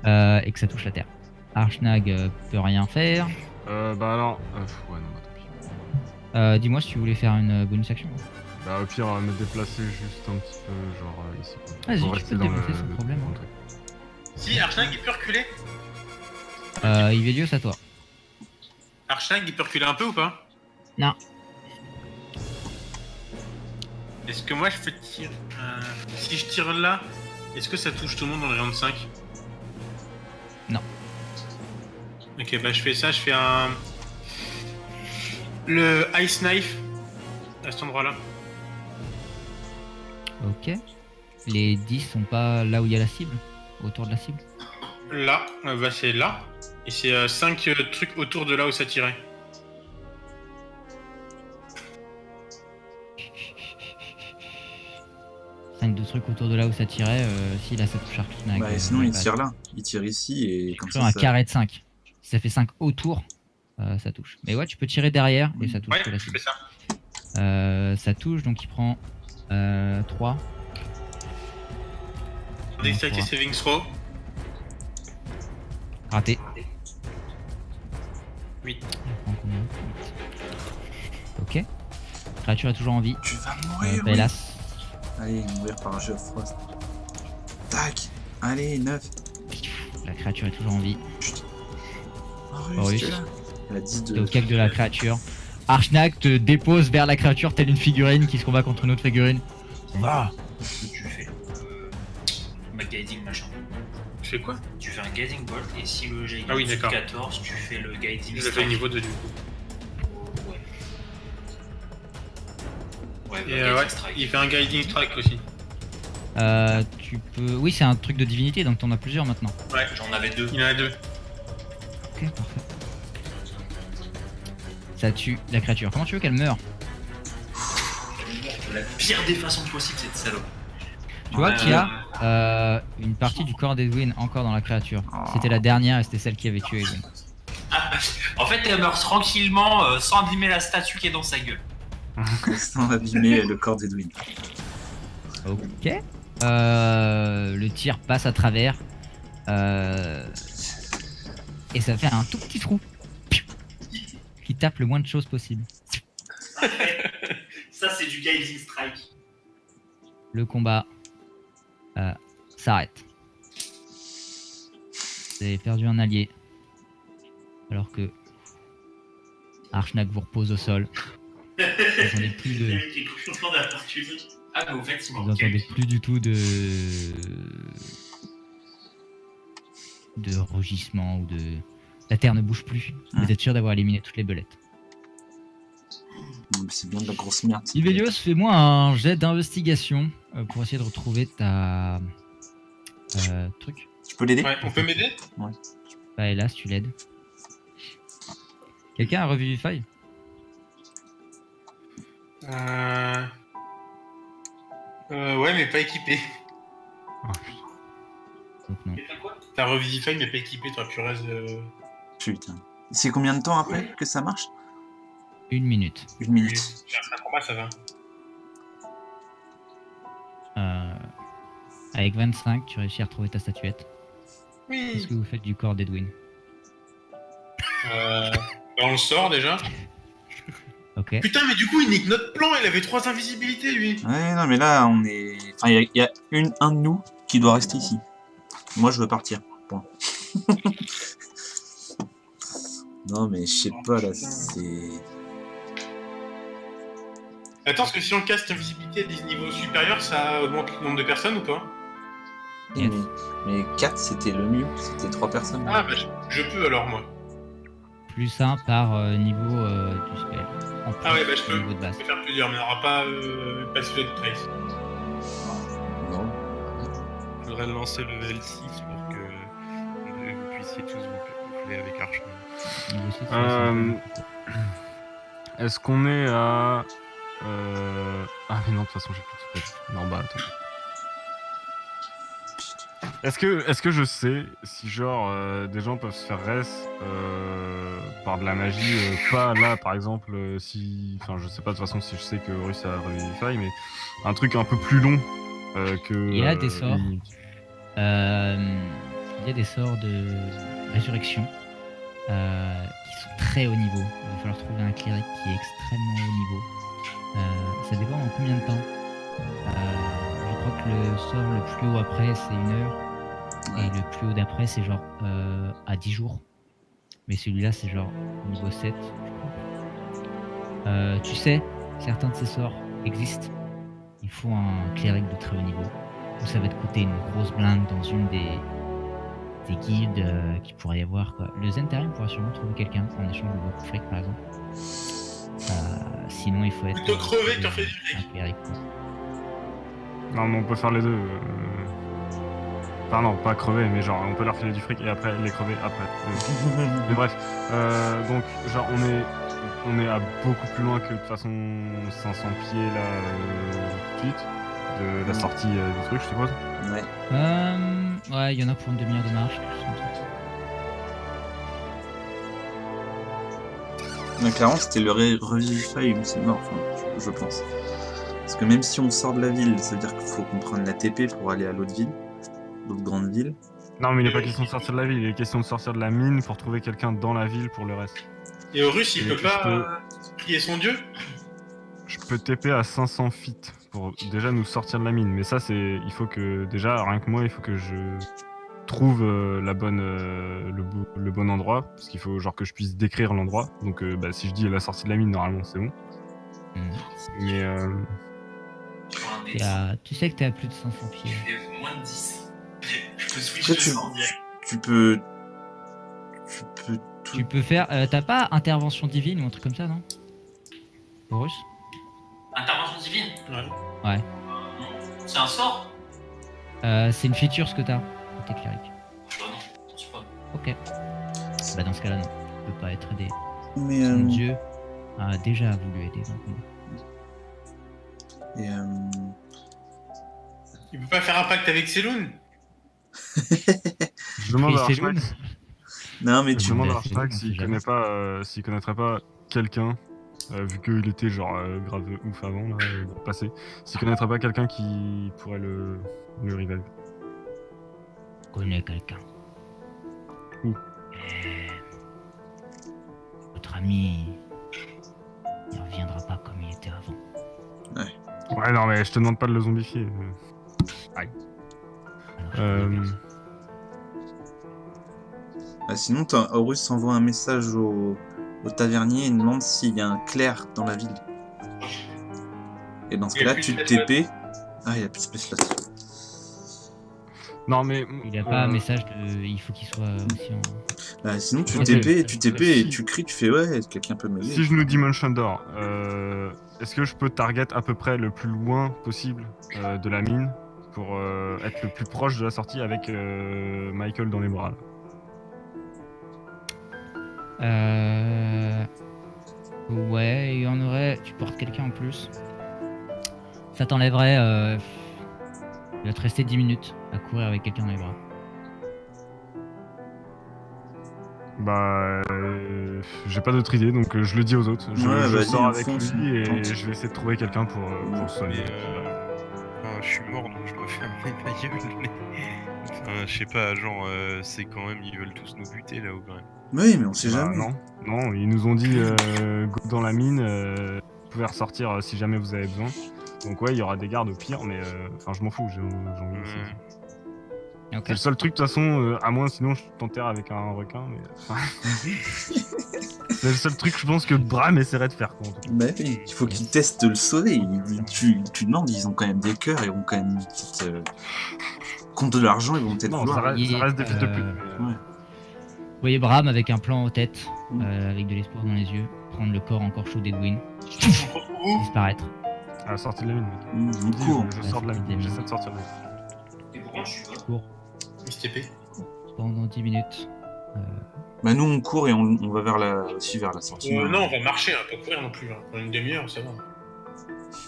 et que ça touche la terre. Archnag peut rien faire. Bah alors... ouais, non, bah tant pis. Dis-moi si tu voulais faire une bonus action. Bah au pire, me déplacer juste un petit peu, genre ici. Quoi. Vas-y, Pour tu rester peux te dans déplacer sans problème, dans le hein. truc. Si, Archnag il peut reculer. Ivelios à toi. Archnag il peut reculer un peu ou pas? Non. Est-ce que moi je peux tirer si je tire là, est-ce que ça touche tout le monde dans le round 5? Non. Ok, bah je fais ça, je fais un... Le Ice Knife à cet endroit-là. Ok. Les 10 sont pas là où il y a la cible. Autour de la cible. Là, bah c'est là. Et c'est 5 trucs autour de là où ça tirait. Cinq de trucs autour de là où ça tirait. Si là ça touche Archnag. Bah, sinon, il tire là. Il tire ici et comme Sur ça. un ça- carré de 5. Si ça fait 5 autour, ça touche. Mais ouais, tu peux tirer derrière et ça touche Ouais, que la je cible. fais ça. Ça touche donc il prend 3. Dexterity saving throw. Raté. 8. Il prend combien 8. Ok. Créature est toujours en vie. Tu vas mourir. oui. Hélas. Allez, mourir par un jeu of frost. Tac. Allez, 9. La créature est toujours en vie. Horus, Horus. tu es là. Elle a 10 T'es de. au cac de la créature. Archnag te dépose vers la créature telle une figurine qui se combat contre une autre figurine. Va. Qu'est-ce que tu fais Ma guiding machin. Tu fais quoi? Tu fais un guiding bolt et si le jet Ah oui, est d'accord. 14, tu fais le guiding Je le fais au niveau 2 du coup. Ouais. Ouais, Et guiding ouais, strike. il fait un guiding strike aussi. Tu peux. Oui, c'est un truc de divinité donc t'en as plusieurs maintenant. Ouais, J'en avais 2. il y en a 2. Ok, parfait. Ça tue la créature. Comment tu veux qu'elle meure? De la pire des façons possibles, cette salope. Tu vois qu'il y a une partie du corps d'Edwin encore dans la créature. C'était la dernière et c'était celle qui avait tué Edwin. En fait, elle meurt tranquillement sans abîmer la statue qui est dans sa gueule. Sans abîmer le corps d'Edwin. Ok. Le tir passe à travers. Et ça fait un tout petit trou. Qui tape le moins de choses possible. Ça, c'est du guiding strike. Le combat s'arrête. Vous avez perdu un allié. Alors que Archnag vous repose au sol. Vous n'entendez plus de. Ah, mais au fait, c'est Vous n'entendez plus du tout de rugissement ou de. La terre ne bouge plus. Vous êtes sûr d'avoir éliminé toutes les belettes. Non, mais c'est bien de la grosse merde. Ivelios, fais-moi un jet d'investigation pour essayer de retrouver ta truc. Tu peux l'aider? Ouais, on peut m'aider? Bah hélas, tu l'aides. Quelqu'un a revivify? Ouais, mais pas équipé. Donc non. T'as revivify, mais pas équipé, t'aurais pu rester. Putain. C'est combien de temps après que ça marche? 1 minute. 1 minute. Un combat, ça va. Avec 25, tu réussis à retrouver ta statuette. Qu'est-ce que vous faites du corps d'Edwin? On le sort déjà. Ok. Putain, mais du coup, il nique notre plan, il avait 3 invisibilités, lui. Ouais, non, mais là, on est. Enfin, il y a un de nous qui doit rester ici. Moi, je veux partir. Point. Non, mais je sais pas, là, c'est. Attends, parce que si on caste invisibilité à des niveaux supérieurs, ça augmente le nombre de personnes ou pas? Yes. Mais 4, c'était le mieux. C'était 3 personnes. Ah, bah, je peux alors, moi. Plus 1 par niveau du spell. En plus Ah ouais, bah, je du peux. niveau de base. Je peux faire plusieurs, mais on n'aura pas passé de trace. Non. Faudrait lancer le level 6 pour que vous puissiez tous vous couler avec Archon. Niveau 6, c'est Est-ce qu'on est à... Ah mais non, de toute façon j'ai plus de spell. Non bah attends. Est-ce que je sais si genre des gens peuvent se faire res par de la magie, pas là par exemple si... Enfin je sais pas de toute façon si je sais que Horus a Revivify, mais un truc un peu plus long que... Il y a des sorts. Il y a des sorts de résurrection qui sont très haut niveau. Il va falloir trouver un cléric qui est extrêmement haut niveau. Ça dépend en combien de temps. Je crois que le sort le plus haut après c'est 1 heure. Et le plus haut d'après c'est genre à 10 jours. Mais celui-là c'est genre niveau 7. Je crois. Tu sais, certains de ces sorts existent. Il faut un cléric de très haut niveau. Ou ça va te coûter une grosse blinde dans une des guildes qui pourrait y avoir quoi. Le Zentarim pourra sûrement trouver quelqu'un en échange de beaucoup de fric par exemple. Sinon il faut être Plutôt crever que t'en fais du fric. un cléric quoi. Non mais on peut faire les deux. Enfin non, pas crever, mais genre on peut leur filer du fric et après les crever après. Mais bref, donc genre on est à beaucoup plus loin que de toute façon 500 pieds là tout de suite de la sortie du truc, je suppose. Ouais. Ouais, il y en a pour une demi-heure de marche. Quelque chose comme ça. Donc, clairement, c'était le Revivify où c'est mort, enfin, je pense. Parce que même si on sort de la ville, ça veut dire qu'il faut qu'on prenne la TP pour aller à l'autre ville, l'autre grande ville. Non mais il n'est pas question de sortir de la ville, il est question de sortir de la mine pour trouver quelqu'un dans la ville pour le reste. Et Horus, il Et peut pas prier son dieu? Je peux TP à 500 feet pour déjà nous sortir de la mine, mais ça c'est, il faut que déjà rien que moi il faut que je trouve la bonne le bon endroit, parce qu'il faut genre que je puisse décrire l'endroit. Donc bah, si je dis la sortie de la mine normalement c'est bon. Mais Tu sais que t'es à plus de 500 pieds. Je fais moins de 10. Je peux switch Après, le sort direct. Tu peux tout. Tu peux faire. T'as pas intervention divine ou un truc comme ça, non Horus? Intervention divine? Ouais. Ouais. Non. C'est un sort? C'est une feature ce que t'as pour tes clérics. Bah non, je sais pas. Ok. Bah dans ce cas-là, non. Tu peux pas être aidé. Mais Son dieu a déjà voulu aider. Donc, non. et, Il peut pas faire un pacte avec Selûne? je demande à Et c'est Archmax, non, mais je tu. demande à c'est Archmax bon, s'il c'est connaît pas, s'il connaîtrait pas quelqu'un, vu qu'il était genre grave ouf avant là, dans le passé, s'il connaîtrait pas quelqu'un qui pourrait le revive. Je connais quelqu'un. Où? Votre ami. Il reviendra pas comme il était avant. Ouais non mais je te demande pas de le zombifier. Alors, Bah, sinon, Horus envoie un message au tavernier et demande s'il y a un clerc dans la ville. Et dans ce Il y a cas-là, plus tu de te TP. Ah, il y a plus de space slot. Non mais il a pas un message de. Il faut qu'il soit aussi en. Bah, sinon, tu Ok. TP, et Si- tu cries, tu fais ouais, quelqu'un peut m'aider. si je nous Dimension Door, est-ce que je peux target à peu près le plus loin possible de la mine pour être le plus proche de la sortie avec Michael dans les bras là. Ouais, il y en aurait. Tu portes quelqu'un en plus. Ça t'enlèverait. Il va te rester 10 minutes à courir avec quelqu'un dans les bras. Bah, j'ai pas d'autre idée, donc je le dis aux autres. Je Ouais, vas-y, sors avec fonce, lui et tente. je vais essayer de trouver quelqu'un pour soigner. Mais je je suis mort donc je dois fermer ma gueule. Mais... Enfin, je sais pas, genre, c'est quand même, ils veulent tous nous buter là-haut quand même. Oui, mais on sait Bah, jamais. non, ils nous ont dit go dans la mine, vous pouvez ressortir si jamais vous avez besoin. Donc ouais, il y aura des gardes au pire, mais enfin je m'en fous, j'ai envie aussi. Ok. C'est le seul truc de toute façon, à moins sinon je t'enterre avec un requin, mais enfin, c'est le seul truc je pense que Bram essaierait de faire quoi. En tout cas. Bah oui, il faut qu'ils testent de le sauver. Tu demandes, ils ont quand même des cœurs, ils ont quand même une petite... Compte de l'argent, ils vont peut-être Non, vouloir. ça reste des fils de pute. Ouais. Vous voyez Bram avec un plan en tête, avec de l'espoir dans les yeux, prendre le corps encore chaud d'Edwin, disparaître. À la sortie de la mine, mec. On court. Je sors de la mine, j'essaie de sortir de la mine. Et pourquoi je suis pas Cours STP. pendant 10 minutes. Bah nous on court et on va vers la sortie. Non, on va marcher, hein, pas courir non plus. Hein. Dans une demi-heure, ça va.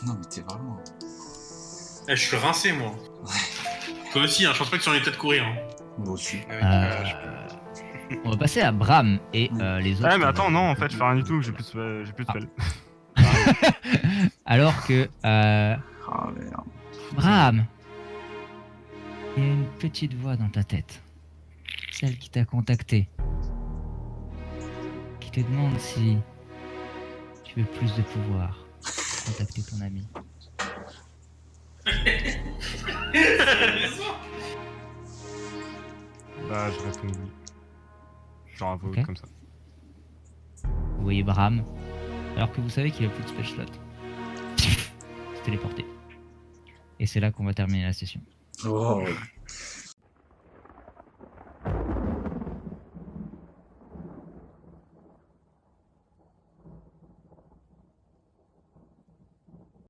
Non mais t'es vraiment... Eh, je suis rincé, moi. Toi aussi, hein, je pense pas que tu es en état de courir. Hein. Moi aussi. On va passer à Bram et les autres. Ouais, mais attends, non, en fait, je fais rien du tout, j'ai plus de spell. Alors que Ah merde. Bram, il y a une petite voix dans ta tête, celle qui t'a contacté, qui te demande si tu veux plus de pouvoir pour contacter ton ami. Bah, je réponds oui. Genre un peu Ok. comme ça. Vous voyez Bram, alors que vous savez qu'il a plus de spell slot, se téléporter. Et c'est là qu'on va terminer la session. Oh.